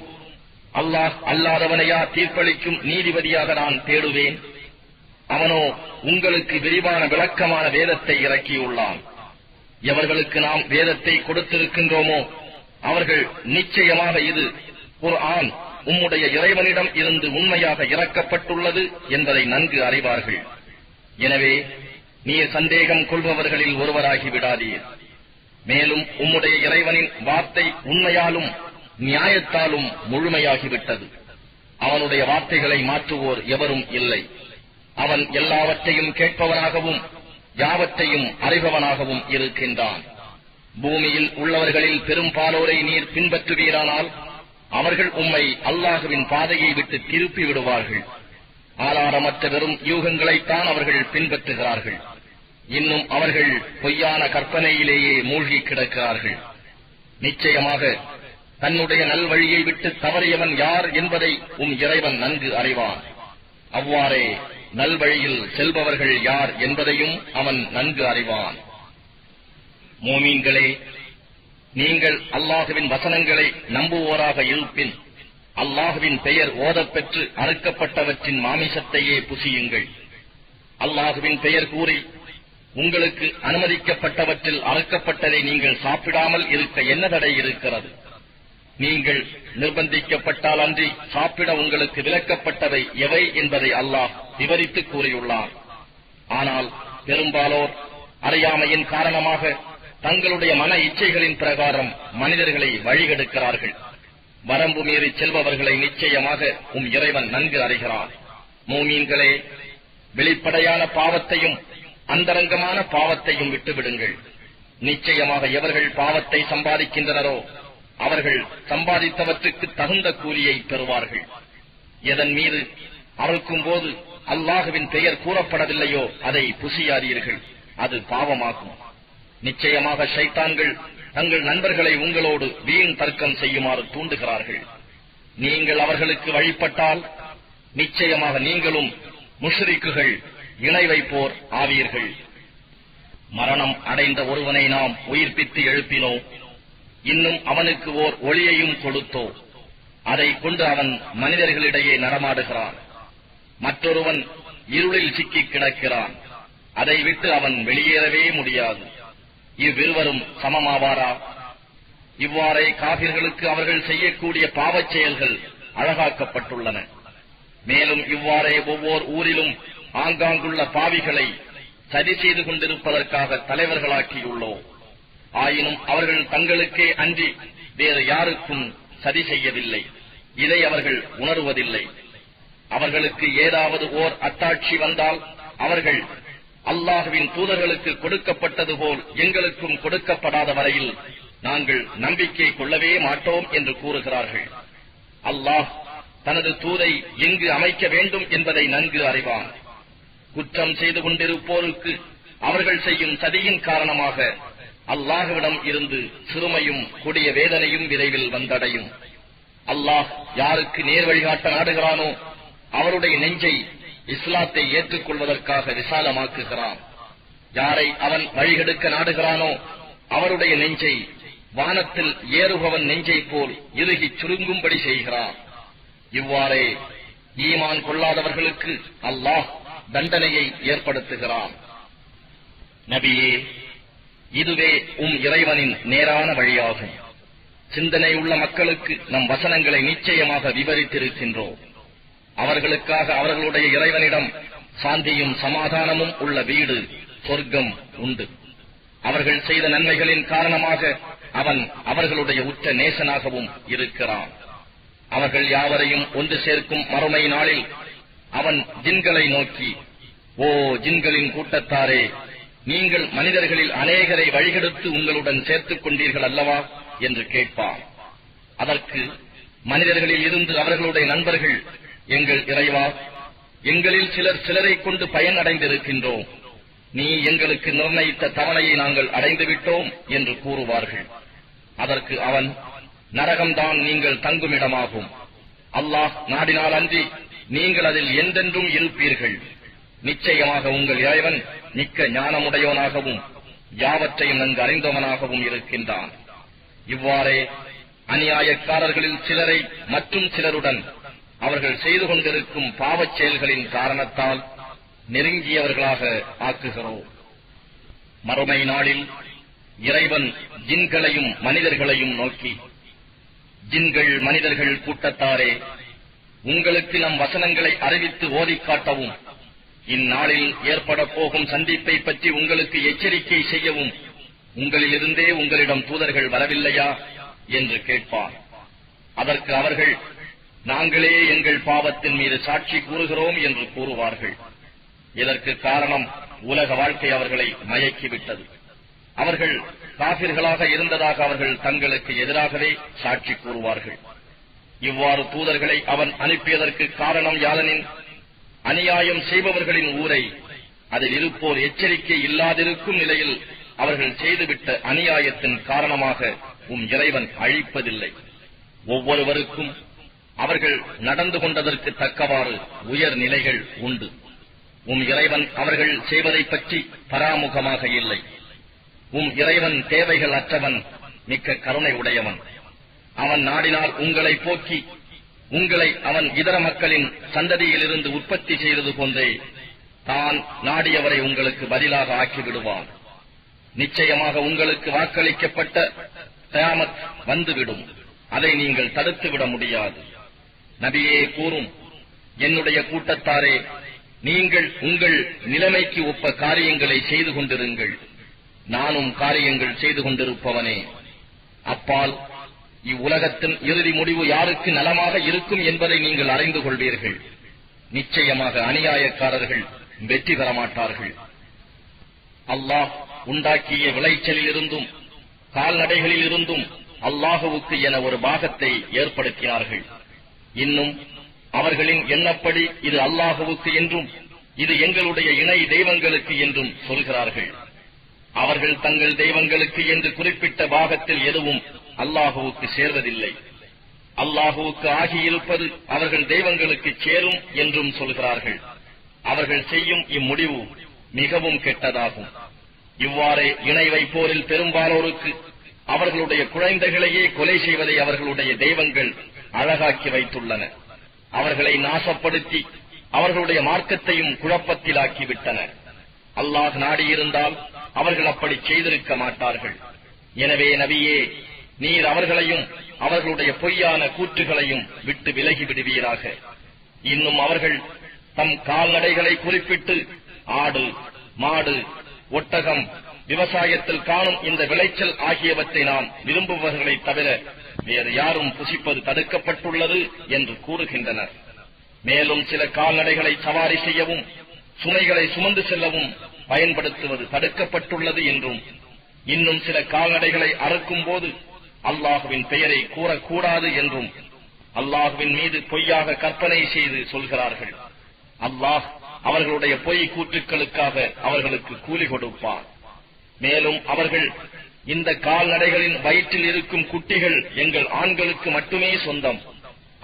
அல்லாஹ் அல்லாதவனையா தீர்ப்பளிக்கும் நீதிபதியாக நான் தேடுவேன்? அவனோ உங்களுக்கு விரிவான விளக்கமான வேதத்தை இறக்கியுள்ளான். எவர்களுக்கு நாம் வேதத்தை கொடுத்திருக்கின்றோமோ அவர்கள் நிச்சயமாக இது குர்ஆன் உம்முடைய இறைவனிடம் இருந்து உண்மையாக இறக்கப்பட்டுள்ளது என்பதை நன்கு அறிவார்கள். எனவே நீர் சந்தேகம் கொள்பவர்களில் ஒருவராகி விடாதீர். மேலும் உம்முடைய இறைவனின் வார்த்தை உண்மையாலும் நியாயத்தாலும் முழுமையாகிவிட்டது. அவனுடைய வார்த்தைகளை மாற்றுவோர் எவரும் இல்லை. அவன் எல்லாவற்றையும் கேட்பவனாகவும் யாவற்றையும் அறிபவனாகவும் இருக்கின்றான். பூமியில் உள்ளவர்களில் பெரும்பாலோரை நீர் பின்பற்றுவீரானால் அவர்கள் உம்மை அல்லாஹுவின் பாதையை விட்டு திருப்பி விடுவார்கள். ஆதாரமற்ற வெறும் யூகங்களைத்தான் அவர்கள் பின்பற்றுகிறார்கள். இன்னும் அவர்கள் பொய்யான கற்பனையிலேயே மூழ்கி கிடக்கிறார்கள். நிச்சயமாக தன்னுடைய நல்வழியை விட்டு தவறியவன் யார் என்பதை உம் இறைவன் நன்கு அறிவான். அவ்வாறே நல்வழியில் செல்பவர்கள் யார் என்பதையும் அவன் நன்கு அறிவான். மோமீன்களே, நீங்கள் அல்லாஹுவின் வசனங்களை நம்புவோராக இருப்பின் அல்லாஹுவின் பெயர் ஓதப்பெற்று அறுக்கப்பட்டவற்றின் மாமிசத்தையே புசியுங்கள். அல்லாஹுவின் பெயர் கூறி உங்களுக்கு அனுமதிக்கப்பட்டவற்றில் அறுக்கப்பட்டதை நீங்கள் சாப்பிடாமல் இருக்க என்ன தடை இருக்கிறது? நீங்கள் நிர்பந்திக்கப்பட்டால் அன்றி சாப்பிட உங்களுக்கு விலக்கப்பட்டவை எவை என்பதை அல்லாஹ் விவரித்து கூறியுள்ளார். ஆனால் பெரும்பாலோர் அறியாமையின் காரணமாக தங்களுடைய மன இச்சைகளின் பிரகாரம் மனிதர்களை வழிகெடுக்கிறார்கள். வரம்பு மீறி செல்பவர்களை நிச்சயமாக உம் இறைவன் நன்கு அறிகிறார். மூமீன்களே, வெளிப்படையான பாவத்தையும் அந்தரங்கமான பாவத்தையும் விட்டுவிடுங்கள். நிச்சயமாக எவர்கள் பாவத்தை சம்பாதிக்கின்றனரோ அவர்கள் சம்பாதித்தவற்றுக்கு தகுந்த கூலியை பெறுவார்கள். எதன் மீது அறுக்கும் போது அல்லாஹுவின் பெயர் கூறப்படவில்லையோ அதை புசியாதீர்கள், அது பாவமாகும். நிச்சயமாக ஷைத்தான்கள் தங்கள் நண்பர்களை உங்களோடு வீண் தர்க்கம் செய்யுமாறு தூண்டுகிறார்கள். நீங்கள் அவர்களுக்கு வழிபட்டால் நிச்சயமாக நீங்களும் முஷ்ரிக்குகள், இணை வைப்போர் ஆவீர்கள். மரணம் அடைந்த ஒருவனை நாம் உயிர்ப்பித்து எழுப்பினோம். இன்னும் அவனுக்கு ஓர் ஒளியையும் கொடுத்தோ. அதை கொண்டு அவன் மனிதர்களிடையே நடமாடுகிறான். மற்றொருவன் இருளில் சிக்கிக் கிடக்கிறான். அதை விட்டு அவன் வெளியேறவே முடியாது. இவ்விருவரும் சமமாவாரா? இவ்வாறே காபிர்களுக்கு அவர்கள் செய்யக்கூடிய பாவச் செயல்கள் அழகாக்கப்பட்டுள்ளன. மேலும் இவ்வாறே ஒவ்வொரு ஊரிலும் ஆங்காங்குள்ள பாவிகளை சரி செய்து கொண்டிருப்பதற்காக தலைவர்களாக்கியுள்ளோம். ஆயினும் அவர்கள் தங்களுக்கே அன்றி வேறு யாருக்கும் சதி செய்யவில்லை. இதை அவர்கள் உணர்வதில்லை. அவர்களுக்கு ஏதாவது ஓர் அத்தாட்சி வந்தால் அவர்கள் அல்லாஹுவின் தூதர்களுக்கு கொடுக்கப்பட்டது போல் எங்களுக்கும் கொடுக்கப்படாத வரையில் நாங்கள் நம்பிக்கை கொள்ளவே மாட்டோம் என்று கூறுகிறார்கள். அல்லாஹ் தனது தூதை எங்கு அமைக்க வேண்டும் என்பதை நன்கு அறிவான். குற்றம் செய்து கொண்டிருப்போருக்கு அவர்கள் செய்யும் சதியின் காரணமாக அல்லாஹுவிடம் இருந்து சிறுமையும் கொடிய வேதனையும் விரைவில் வந்தடையும். அல்லாஹ் யாருக்கு நேர் வழிகாட்ட நாடுகிறானோ அவருடைய நெஞ்சை இஸ்லாத்தை ஏற்றுக்கொள்வதற்காக விசாலமாக்குகிறான். யாரை அவன் வழிகெடுக்க நாடுகிறானோ அவருடைய நெஞ்சை வானத்தில் ஏறுபவன் நெஞ்சை போல் இறுகிச் சுருங்கும்படி செய்கிறான். இவ்வாறே ஈமான் கொள்ளாதவர்களுக்கு அல்லாஹ் தண்டனையை ஏற்படுத்துகிறான். நபியே, இதுவே இறைவனின் நேரான வழியாகும். சிந்தனை உள்ள மக்களுக்கு நம் வசனங்களை நிச்சயமாக விவரித்திருக்கின்றோம். அவர்களுக்காக அவர்களுடைய இறைவனிடம் சாந்தியும் சமாதானமும் உள்ள வீடு சொர்க்கம் உண்டு. அவர்கள் செய்த நன்மைகளின் காரணமாக அவன் அவர்களுடைய உற்ற நேசனாகவும் இருக்கிறான். அவர்கள் யாவரையும் ஒன்று சேர்க்கும் மறுமை நாளில் அவன் ஜின்களை நோக்கி, ஓ ஜின்களின் கூட்டத்தாரே, நீங்கள் மனிதர்களில் அநேகரை வழிகெடுத்து உங்களுடன் சேர்த்துக் கொண்டீர்கள் அல்லவா என்று கேட்பான். அதற்கு மனிதர்களில் இருந்து அவர்களுடைய நண்பர்கள், எங்கள் இறைவா, எங்களில் சிலரை கொண்டு பயன் அடைந்திருக்கின்றோம். நீ எங்களுக்கு நிர்ணயித்த தவணையை நாங்கள் அடைந்துவிட்டோம் என்று கூறுவார்கள். அதற்கு அவன், நரகம்தான் நீங்கள் தங்குமிடமாகும். அல்லாஹ் நாடினால் அன்றி நீங்கள் அதில் என்றென்றும் இருப்பீர்கள். நிச்சயமாக உங்கள் இறைவன் மிக்க ஞானமுடையவனாகவும் யாவற்றையும் நன்கு அறிந்தவனாகவும் இருக்கின்றான். இவ்வாறே அநியாயக்காரர்களில் சிலரை மற்றும் சிலருடன் அவர்கள் செய்து கொண்டிருக்கும் பாவச் செயல்களின் காரணத்தால் நெருங்கியவர்களாக ஆக்குகிறோம். மறுமை நாளில் இறைவன் ஜின்களையும் மனிதர்களையும் நோக்கி, ஜின்கள் மனிதர்கள் கூட்டத்தாரே, உங்களுக்கு நம் வசனங்களை அறிவித்து ஓதிக் காட்டவும், இந்நாளில் ஏற்பட போகும் சந்திப்பை பற்றி உங்களுக்கு எச்சரிக்கை செய்யவும் உங்களிலிருந்தே உங்களிடம் தூதர்கள் வரவில்லையா என்று கேட்பார். அதற்கு அவர்கள், நாங்களே எங்கள் பாவத்தின் மீது சாட்சி கூறுகிறோம் என்று கூறுவார்கள். இதற்கு காரணம் உலக வாழ்க்கை அவர்களை மயக்கிவிட்டது. அவர்கள் காபிர்களாக இருந்ததாக அவர்கள் தங்களுக்கு எதிராகவே சாட்சி கூறுவார்கள். இவ்வாறு தூதர்களை அவன் அனுப்பியதற்கு காரணம் யாதெனின், அநியாயம் செய்பவர்களின் ஊரை அதில் இருப்போர் எச்சரிக்கை இல்லாதிருக்கும் நிலையில் அவர்கள் செய்துவிட்ட அநியாயத்தின் காரணமாக இறைவன் அழிப்பதில்லை. ஒவ்வொருவருக்கும் அவர்கள் நடந்து கொண்டதற்கு தக்கவாறு உயர் நிலைகள் உண்டு. இறைவன் அவர்கள் செய்வதை பற்றி பராமுகமாக இல்லை. இறைவன் தேவைகள் அற்றவன், மிக்க கருணை உடையவன். அவன் நாடினால் உங்களை போக்கி உங்களை அவன் இதர மக்களின் சந்ததியிலிருந்து உற்பத்தி செய்தது போன்றே தான் நாடியவரை உங்களுக்கு பதிலாக ஆக்கிவிடுவான். நிச்சயமாக உங்களுக்கு வாக்களிக்கப்பட்ட கியாமத் வந்துவிடும். அதை நீங்கள் தடுத்துவிட முடியாது. நபியே கூறும், என்னுடைய கூட்டத்தாரே, நீங்கள் உங்கள் நிலைமைக்கு ஒப்ப காரியங்களை செய்து கொண்டிருங்கள். நானும் காரியங்கள் செய்து கொண்டிருப்பவனே. அப்பால் இவ்வுலகத்தின் இறுதி முடிவு யாருக்கு நலமாக இருக்கும் என்பதை நீங்கள் அறிந்து கொள்வீர்கள். நிச்சயமாக அநியாயக்காரர்கள் வெற்றி பெற மாட்டார்கள். அல்லாஹ் உண்டாக்கிய விளைச்சலில் இருந்தும் கால்நடைகளில் இருந்தும் அல்லாஹுவுக்கு என ஒரு பாகத்தை ஏற்படுத்தினார்கள். இன்னும் அவர்களின் எண்ணப்படி இது அல்லாஹுவுக்கு என்றும் இது எங்களுடைய இணை தெய்வங்களுக்கு என்றும் சொல்கிறார்கள். அவர்கள் தங்கள் தெய்வங்களுக்கு என்று குறிப்பிட்ட பாகத்தில் எதுவும் அல்லாஹுவுக்கு சேர்வதில்லை. அல்லாஹுவுக்கு ஆகியிருப்பது அவர்கள் தெய்வங்களுக்கு சேரும் என்றும் சொல்கிறார்கள். அவர்கள் செய்யும் இம்முடிவு மிகவும் கெட்டதாகும். இவ்வாறே இணை வைப்போரில் பெரும்பாலோருக்கு அவர்களுடைய குழந்தைகளையே கொலை செய்வதை அவர்களுடைய தெய்வங்கள் அழகாக்கி வைத்துள்ளன. அவர்களை நாசப்படுத்தி அவர்களுடைய மார்க்கத்தையும் குழப்பத்திலாக்கிவிட்டன. அல்லாஹ் நாடியிருந்தால் அவர்கள் அப்படி செய்திருக்க மாட்டார்கள். எனவே நபியே, நீர் அவர்களையும் அவர்களுடைய பொய்யான கூற்றுகளையும் விட்டு விலகி விடுவீராக. இன்னும் அவர்கள் தம் கால்நடைகளை குறிப்பிட்டு ஆடு, மாடு, ஒட்டகம், விவசாயத்தில் காணும் இந்த விளைச்சல் ஆகியவற்றை நாம் விரும்புபவர்களை தவிர வேறு யாரும் புசிப்பது தடுக்கப்பட்டுள்ளது என்று கூறுகின்றனர். மேலும் சில கால்நடைகளை சவாரி செய்யவும் சுமைகளை சுமந்து செல்லவும் பயன்படுத்துவது தடுக்கப்பட்டுள்ளது என்றும், இன்னும் சில கால்நடைகளை அறுக்கும் போது அல்லாஹுவின் பெயரை கூறக்கூடாது என்றும் அல்லாஹுவின் மீது பொய்யாக கற்பனை செய்து சொல்கிறார்கள். அல்லாஹ் அவர்களுடைய பொய் கூற்றுக்களுக்காக அவர்களுக்கு கூலி கொடுப்பார். மேலும் அவர்கள், இந்த கால்நடைகளின் வயிற்றில் இருக்கும் குட்டிகள் எங்கள் ஆண்களுக்கு மட்டுமே சொந்தம்,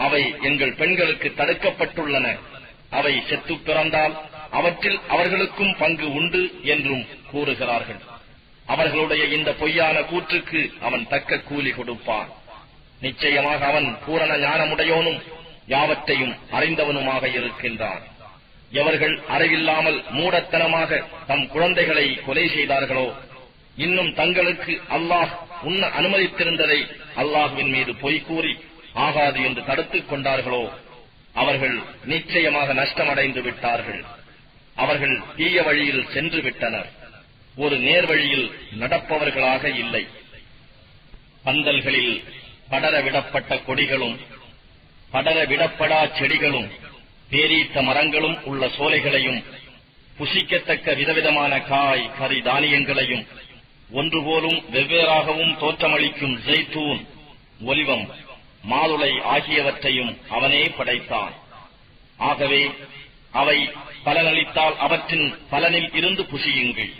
அவை எங்கள் பெண்களுக்கு தடுக்கப்பட்டுள்ளன, அவை செத்து பிறந்தால் அவற்றில் அவர்களுக்கும் பங்கு உண்டு என்றும் கூறுகிறார்கள். அவர்களுடைய இந்த பொய்யான கூற்றுக்கு அவன் தக்க கூலி கொடுப்பான். நிச்சயமாக அவன் பூரண ஞானமுடையோனும் யாவற்றையும் அறிந்தவனுமாக இருக்கின்றான். எவர்கள் அறிவில்லாமல் மூடத்தனமாக தம் குழந்தைகளை கொலை செய்தார்களோ, இன்னும் தங்களுக்கு அல்லாஹ் உண்ண அனுமதித்திருந்ததை அல்லாஹ்வின் மீது பொய் கூறி ஆகாது என்று தடுத்துக் கொண்டார்களோ, அவர்கள் நிச்சயமாக நஷ்டமடைந்து விட்டார்கள். அவர்கள் தீய வழியில் சென்று விட்டனர், ஒரு நேர்வழியில் நடப்பவர்களாக இல்லை. பந்தல்களில் படரவிடப்பட்ட கொடிகளும் படரவிடப்படா செடிகளும் பேரீத்த மரங்களும் உள்ள சோலைகளையும் புசிக்கத்தக்க விதவிதமான காய் கறி தானியங்களையும் ஒன்றுபோலும் வெவ்வேறாகவும் தோற்றமளிக்கும் ஜெய்தூன், ஒலிவம், மாதுளை ஆகியவற்றையும் அவனே படைத்தான். ஆகவே அவை பலனளித்தால் அவற்றின் பலனில் இருந்து புசியுங்கள்.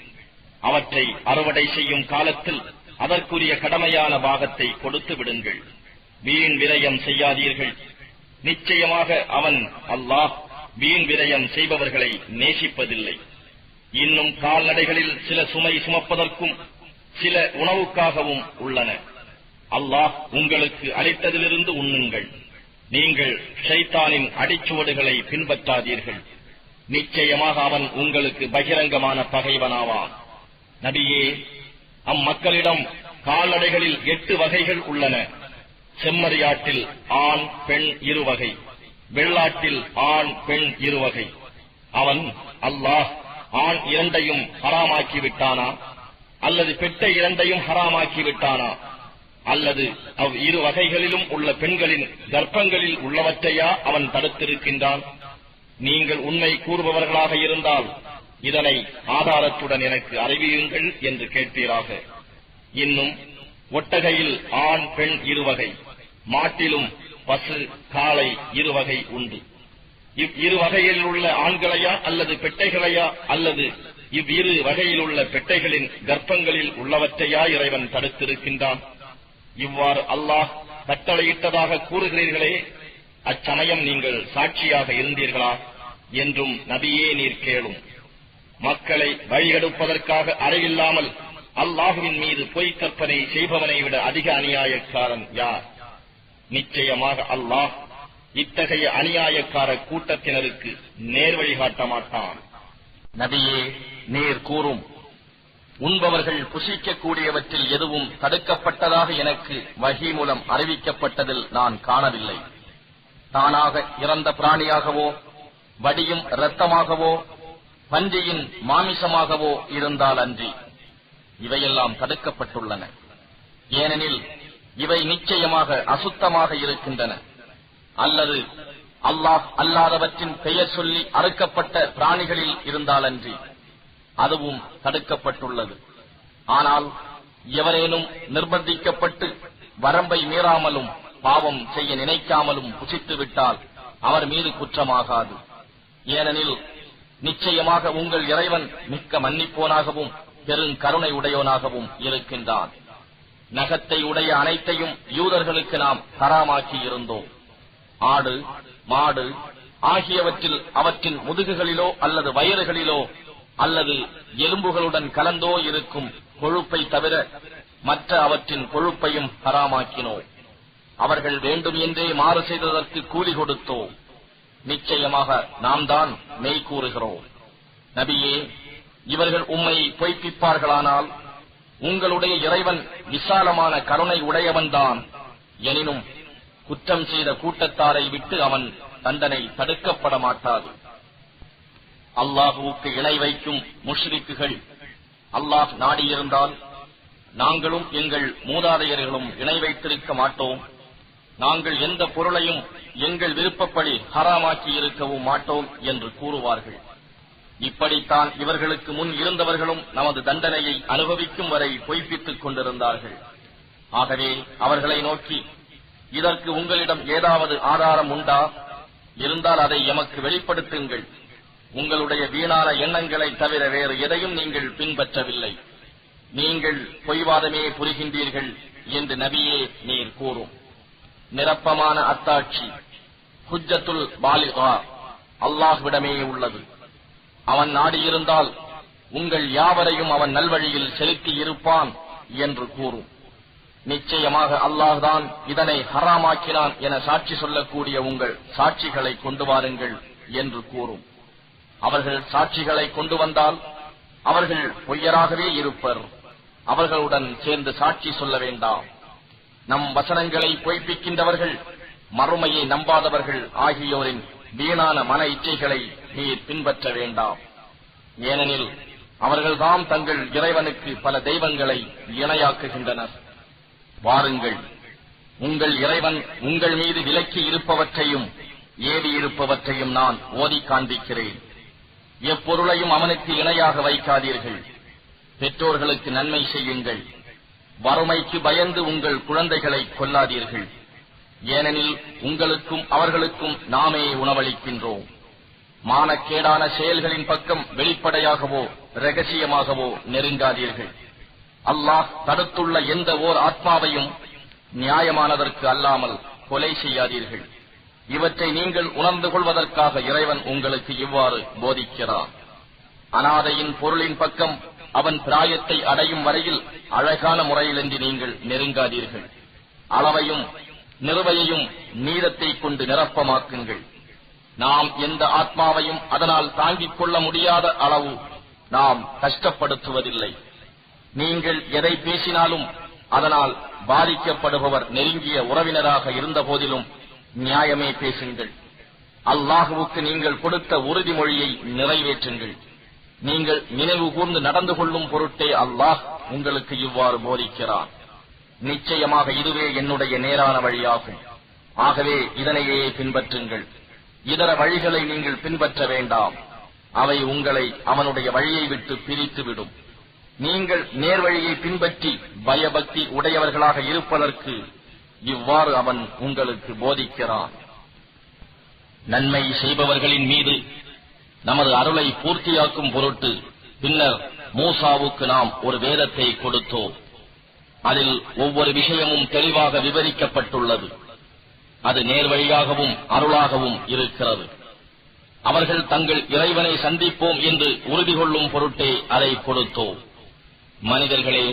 அவற்றை அறுவடை செய்யும் காலத்தில் அதற்குரிய கடமையான பாகத்தை கொடுத்து விடுங்கள். வீண் விரயம் செய்யாதீர்கள். நிச்சயமாக அவன் அல்லாஹ் வீண் விரயம் செய்பவர்களை நேசிப்பதில்லை. இன்னும் கால்நடைகளில் சில சுமை சுமப்பதற்கும் சில உணவுக்காகவும் உள்ளன. அல்லாஹ் உங்களுக்கு அளித்ததிலிருந்து உண்ணுங்கள். நீங்கள் ஷைத்தானின் அடிச்சுவடுகளை பின்பற்றாதீர்கள். நிச்சயமாக அவன் உங்களுக்கு பகிரங்கமான பகைவனாவான். நபியே, அம்மக்களிடம் கால்நடைகளில் 8 வகைகள் உள்ளன. செம்மறியாட்டில் ஆண் பெண் 2 வகை, வெள்ளாட்டில் ஆண் பெண் 2 வகை. அவன் அல்லாஹ் ஆண் 2ஐயும் ஹராமாக்கி விட்டானா, அல்லது பெட்டை 2ஐயும் ஹராமாக்கி விட்டானா, அல்லது அவ் 2 வகைகளிலும் உள்ள பெண்களின் கர்ப்பங்களில் உள்ளவற்றையா அவன் தடுத்திருக்கின்றான்? நீங்கள் உண்மை கூறுபவர்களாக இருந்தால் இதனை ஆதாரத்துடன் எனக்கு அறிவியுங்கள் என்று கேட்பீராக. இன்னும் ஒட்டகையில் ஆண் பெண் 2 வகை, மாட்டிலும் பசு காளை 2 வகை உண்டு. இவ்2 வகையில் உள்ள ஆண்களையா அல்லது பெட்டைகளையா, அல்லது இவ்2 வகையில் உள்ள பெட்டைகளின் கர்ப்பங்களில் உள்ளவற்றையா இறைவன் தடுத்திருக்கின்றான்? இவ்வாறு அல்லாஹ் கட்டளையிட்டதாக கூறுகிறீர்களே, அச்சமயம் நீங்கள் சாட்சியாக இருந்தீர்களா என்றும் நபியே நீர் கேளும். மக்களை வழிகெடுப்பதற்காக அறிவில்லாமல் அல்லாஹுவின் மீது பொய் கற்பனை செய்பவனை விட அதிக அநியாயக்காரன் யார்? நிச்சயமாக அல்லாஹ் இத்தகைய அநியாயக்கார கூட்டத்தினருக்கு நேர்வழி காட்ட மாட்டான். நபியே, நீர் கூறும், உண்பவர்கள் புசிக்கக்கூடியவற்றில் எதுவும் தடுக்கப்பட்டதாக எனக்கு வஹி மூலம் அறிவிக்கப்பட்டதில் நான் காணவில்லை. தானாக இறந்த பிராணியாகவோ, வடியும் இரத்தமாகவோ, பன்றியின் மாமிசமாகவோ இருந்தால் அன்றி இவையெல்லாம் தடுக்கப்பட்டுள்ளன. ஏனெனில் இவை நிச்சயமாக அசுத்தமாக இருக்கின்றன. அல்லது அல்லாஹ் அல்லாதவற்றின் பெயர் சொல்லி அறுக்கப்பட்ட பிராணிகளில் இருந்தாலன்றி அதுவும் தடுக்கப்பட்டுள்ளது. ஆனால் எவரேனும் நிர்பந்திக்கப்பட்டு வரம்பை மீறாமலும் பாவம் செய்ய நினைக்காமலும் புசித்துவிட்டால் அவர் மீது குற்றமாகாது. ஏனெனில் நிச்சயமாக உங்கள் இறைவன் மிக்க மன்னிப்போனாகவும் பெருங்கருணை உடையோனாகவும் இருக்கின்றான். நகத்தை உடைய அனைத்தையும் யூதர்களுக்கு நாம் ஹராமாக்கி இருந்தோம். ஆடு, மாடு ஆகியவற்றில் அவற்றின் முதுகுகளிலோ அல்லது வயிறுகளிலோ அல்லது எலும்புகளுடன் கலந்தோ இருக்கும் கொழுப்பை தவிர மற்ற அவற்றின் கொழுப்பையும் ஹராமாக்கினோம். அவர்கள் வேண்டும் என்றே மாறு செய்ததற்கு கூலி கொடுத்தோம். நிச்சயமாக நாம் தான் மெய் கூறுகிறோம். நபியே, இவர்கள் உம்மை பொய்ப்பிப்பார்களானால் உங்களுடைய இறைவன் விசாலமான கருணை உடையவன்தான். எனினும் குற்றம் செய்த கூட்டத்தாரை விட்டு அவன் தண்டனை தடுக்கப்பட மாட்டாது. அல்லாஹுவுக்கு இணை வைக்கும் முஷ்ரிக்குகள் அல்லாஹ் நாடியிருந்தால் நாங்களும் எங்கள் மூதாதையர்களும் இணை வைத்திருக்க மாட்டோம். நாங்கள் எந்த பொருளையும் எங்கள் விருப்பப்படி ஹராமாக்கி இருக்கவும் மாட்டோம் என்று கூறுவார்கள். இப்படித்தான் இவர்களுக்கு முன் இருந்தவர்களும் நமது தண்டனையை அனுபவிக்கும் வரை பொய்ப்பித்துக் கொண்டிருந்தார்கள். ஆகவே அவர்களை நோக்கி, இதற்கு உங்களிடம் ஏதாவது ஆதாரம் உண்டா? இருந்தால் அதை எமக்கு வெளிப்படுத்துங்கள். உங்களுடைய வீணான எண்ணங்களை தவிர வேறு எதையும் நீங்கள் பின்பற்றவில்லை. நீங்கள் பொய்வாதமே புரிகின்றீர்கள் என்று நபியே நீர் கூறும். நிரப்பமான அத்தாட்சி ஹுஜ்ஜத்துல் பாலிகா அல்லாஹ்விடமே உள்ளது. அவன் நாடியிருந்தால் உங்கள் யாவரையும் அவன் நல்வழியில் செலுத்தி இருப்பான் என்று கூறும். நிச்சயமாக அல்லாஹ்தான் இதனை ஹராமாக்கினான் என சாட்சி சொல்லக்கூடிய உங்கள் சாட்சிகளை கொண்டு வாருங்கள் என்று கூறும். அவர்கள் சாட்சிகளை கொண்டு வந்தால் அவர்கள் பொய்யராகவே இருப்பர். அவர்களுடன் சேர்ந்து சாட்சி சொல்ல வேண்டாம். நம் வசனங்களை பொய்ப்பிக்கின்றவர்கள், மறுமையை நம்பாதவர்கள் ஆகியோரின் வீணான மன இச்சைகளை நீர் பின்பற்ற வேண்டாம். ஏனெனில் அவர்கள்தாம் தங்கள் இறைவனுக்கு பல தெய்வங்களை இணையாக்குகின்றனர். வாருங்கள், உங்கள் இறைவன் உங்கள் மீது விலக்கி இருப்பவற்றையும் ஏவி இருப்பவற்றையும் நான் ஓதி காண்பிக்கிறேன். எப்பொருளையும் அவனுக்கு இணையாக வைக்காதீர்கள். பெற்றோர்களுக்கு நன்மை செய்யுங்கள். வறுமைக்கு பயந்து உங்கள் குழந்தைகளை கொல்லாதீர்கள். ஏனெனில் உங்களுக்கும் அவர்களுக்கும் நாமே உணவளிக்கின்றோம். மானக்கேடான செயல்களின் பக்கம் வெளிப்படையாகவோ இரகசியமாகவோ நெருங்காதீர்கள். அல்லாஹ் தடுத்துள்ள எந்த ஓர் ஆத்மாவையும் நியாயமானதற்கு அல்லாமல் கொலை செய்யாதீர்கள். இவற்றை நீங்கள் உணர்ந்து கொள்வதற்காக இறைவன் உங்களுக்கு இவ்வாறு போதிக்கிறார். அனாதையின் பொருளின் பக்கம் அவன் பிராயத்தை அடையும் வரையில் அழகான முறையிலின்றி நீங்கள் நெருங்காதீர்கள். அளவையும் நிறுவையையும் நீதத்தை கொண்டு நிரப்பமாக்குங்கள். நாம் எந்த ஆத்மாவையும் அதனால் தாங்கிக் கொள்ள முடியாத அளவு நாம் கஷ்டப்படுத்துவதில்லை. நீங்கள் எதை பேசினாலும் அதனால் பாதிக்கப்படுபவர் நெருங்கிய உறவினராக இருந்த போதிலும் நியாயமே பேசுங்கள். அல்லாஹுவுக்கு நீங்கள் கொடுத்த உறுதிமொழியை நிறைவேற்றுங்கள். நீங்கள் நினைவு கூர்ந்து நடந்து கொள்ளும் பொருட்டே அல்லாஹ் உங்களுக்கு இவ்வாறு போதிக்கிறான். நிச்சயமாக இதுவே என்னுடைய நேரான வழியாகும். ஆகவே இதனையே பின்பற்றுங்கள். இதர வழிகளை நீங்கள் பின்பற்ற வேண்டாம். அவை உங்களை அவனுடைய வழியை விட்டு பிரித்துவிடும். நீங்கள் நேர்வழியை பின்பற்றி பயபக்தி உடையவர்களாக இருப்பதற்கு இவ்வாறு அவன் உங்களுக்கு போதிக்கிறான். நன்மை செய்பவர்களின் மீது நமது அருளை பூர்த்தியாக்கும் பொருட்டு பின்னர் மூசாவுக்கு நாம் ஒரு வேதத்தை கொடுத்தோம். அதில் ஒவ்வொரு விஷயமும் தெளிவாக விவரிக்கப்பட்டுள்ளது. அது நேர்வழியாகவும் அருளாகவும் இருக்கிறது. அவர்கள் தங்கள் இறைவனை சந்திப்போம் என்று உறுதி கொள்ளும் பொருட்டே அதை கொடுத்தோம். மனிதர்களே,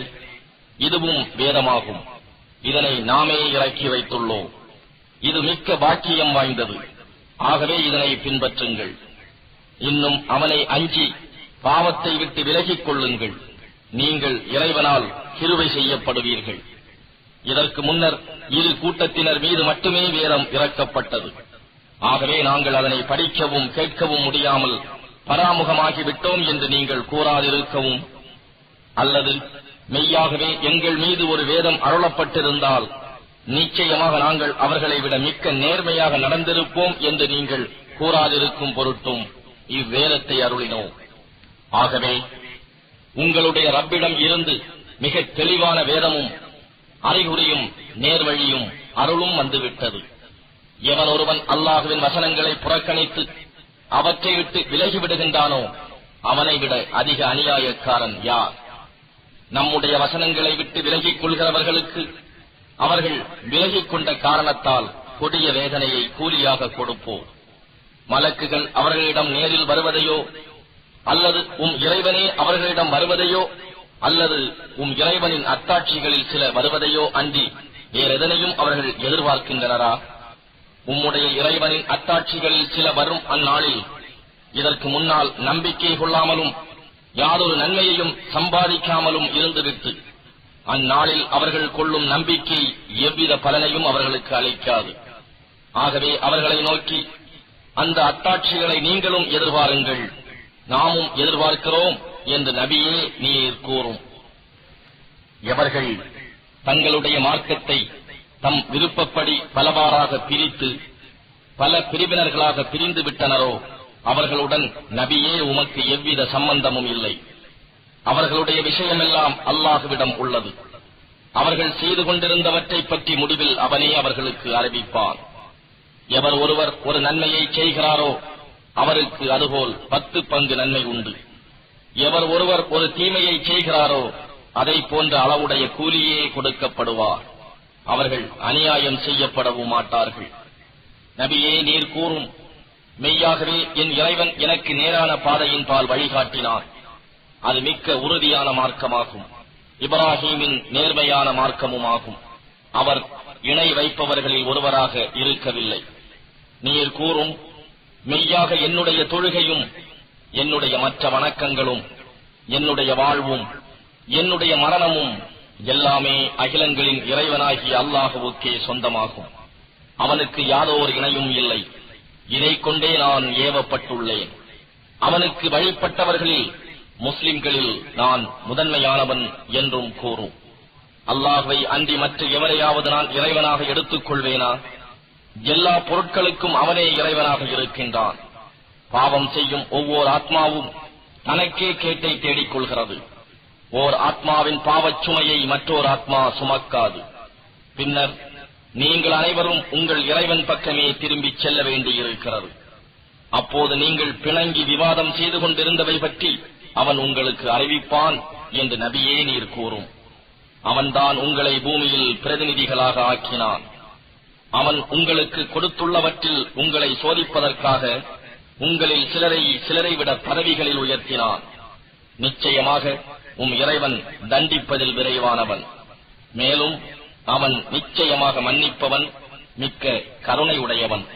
இதுவும் வேதமாகும். இதனை நாமே இறக்கி வைத்துள்ளோம். இது மிக்க பாக்கியம் வாய்ந்தது. ஆகவே இதனை பின்பற்றுங்கள். இன்னும் அவனை அஞ்சி பாவத்தை விட்டு விலகிக் கொள்ளுங்கள். நீங்கள் இறைவனால் கிருபை செய்யப்படுவீர்கள். இதற்கு முன்னர் இரு கூட்டத்தினர் மீது மட்டுமே வேதம் இறக்கப்பட்டது. ஆகவே நாங்கள் அதனை படிக்கவும் கேட்கவும் முடியாமல் பராமுகமாகிவிட்டோம் என்று நீங்கள் கூறாதிருக்கவும், அல்லது மெய்யாகவே எங்கள் மீது ஒரு வேதம் அருளப்பட்டிருந்தால் நிச்சயமாக நாங்கள் அவர்களை விட மிக்க நேர்மையாக நடந்திருப்போம் என்று நீங்கள் கூறாதிருக்கும் பொருட்டும் இவ்வேதத்தை அருளினோம். ஆகவே உங்களுடைய ரப்பிடம் இருந்து மிக தெளிவான வேதமும் அறிகுறியும் நேர்வழியும் அருளும் வந்துவிட்டது. எவன் ஒருவன் அல்லாஹுவின் வசனங்களை புறக்கணித்து அவற்றை விட்டு விலகிவிடுகின்றானோ அவனை விட அதிக அநியாயக்காரன் யார்? நம்முடைய வசனங்களை விட்டு விலகிக் கொள்கிறவர்களுக்கு அவர்கள் விலகிக் கொண்ட காரணத்தால் கொடிய வேதனையை கூலியாக கொடுப்போம். மலக்குகள் அவர்களிடம் நேரில் வருவதையோ, அல்லது இறைவனே அவர்களிடம் வருவதையோ, அல்லது இறைவனின் அத்தாட்சிகளில் சில வருவதையோ அன்றி வேறெதனையும் அவர்கள் எதிர்பார்க்கின்றனரா? உம்முடைய இறைவனின் அத்தாட்சிகளில் சில வரும் அந்நாளில் இதற்கு முன்னால் நம்பிக்கை கொள்ளாமலும் யாதொரு நன்மையையும் சம்பாதிக்காமலும் இருந்துவிட்டு அந்நாளில் அவர்கள் கொள்ளும் நம்பிக்கை எவ்வித பலனையும் அவர்களுக்கு அளிக்காது. ஆகவே அவர்களை நோக்கி, அந்த அத்தாட்சிகளை நீங்களும் எதிர்பாருங்கள், நாமும் எதிர்பார்க்கிறோம் என்று நபியே நீர் கூறும். எவர்கள் தங்களுடைய மார்க்கத்தை தம் விருப்பப்படி பலவாறாக பிரித்து பல பிரிவினர்களாக பிரிந்து விட்டனரோ அவர்களுடன் நபியே உமக்கு எவ்வித சம்பந்தமும் இல்லை. அவர்களுடைய விஷயமெல்லாம் அல்லாஹுவிடம் உள்ளது. அவர்கள் செய்து கொண்டிருந்தவற்றை பற்றி முடிவில் அவனே அவர்களுக்கு அறிவிப்பான். எவர் ஒருவர் ஒரு நன்மையை செய்கிறாரோ அவருக்கு அதுபோல் 10 பங்கு நன்மை உண்டு. எவர் ஒருவர் ஒரு தீமையை செய்கிறாரோ அதை போன்ற அளவுடைய கூலியே கொடுக்கப்படுவார். அவர்கள் அநியாயம் செய்யப்படவும் மாட்டார்கள். நபியே நீர் கூறும், மெய்யாகவே என் இறைவன் எனக்கு நேரான பாதையின் பால் வழிகாட்டினான். அது மிக்க உறுதியான மார்க்கமாகும். இப்ராஹீமின் நேர்மையான மார்க்கமுமாகும். அவர் இணை வைப்பவர்களில் ஒருவராக இருக்கவில்லை. நீர் கூறும், மெய்யாக என்னுடைய தொழுகையும் என்னுடைய மற்ற வணக்கங்களும் என்னுடைய வாழ்வும் என்னுடைய மரணமும் எல்லாமே அகிலங்களின் இறைவனாகிய அல்லாஹுவுக்கே சொந்தமாகும். அவனுக்கு யாதோர் இணையும் இல்லை. இதைக் கொண்டே நான் ஏவப்பட்டுள்ளேன். அவனுக்கு வழிபட்டவர்களில் முஸ்லிம்களில் நான் முதன்மையானவன் என்றும் கூறும். அல்லாஹ்வை அன்றி மற்ற எவரையாவது நான் இறைவனாக எடுத்துக் கொள்வேனா? எல்லா பொருட்களுக்கும் அவனே இறைவனாக இருக்கின்றான். பாவம் செய்யும் ஒவ்வொரு ஆத்மாவும் தனக்கே கேட்டை தேடிக் கொள்கிறது. ஓர் ஆத்மாவின் பாவச் சுமையை மற்றோர் ஆத்மா சுமக்காது. பின்னர் நீங்கள் அனைவரும் உங்கள் இறைவன் பக்கமே திரும்பிச் செல்ல வேண்டியிருக்கிறது. அப்போது நீங்கள் பிணங்கி விவாதம் செய்து கொண்டிருந்தவை பற்றி அவன் உங்களுக்கு அறிவிப்பான் என்று நபியே நீர் கூறும். அவன்தான் உங்களை பூமியில் பிரதிநிதிகளாக ஆக்கினான். அவன் உங்களுக்கு கொடுத்துள்ளவற்றில் உங்களை சோதிப்பதற்காக உங்களில் சிலரை விட பதவிகளில் உயர்த்தினான். நிச்சயமாக இறைவன் தண்டிப்பதில் விரைவானவன். மேலும் அவன் நிச்சயமாக மன்னிப்பவன், மிக்க கருணை உடையவன்.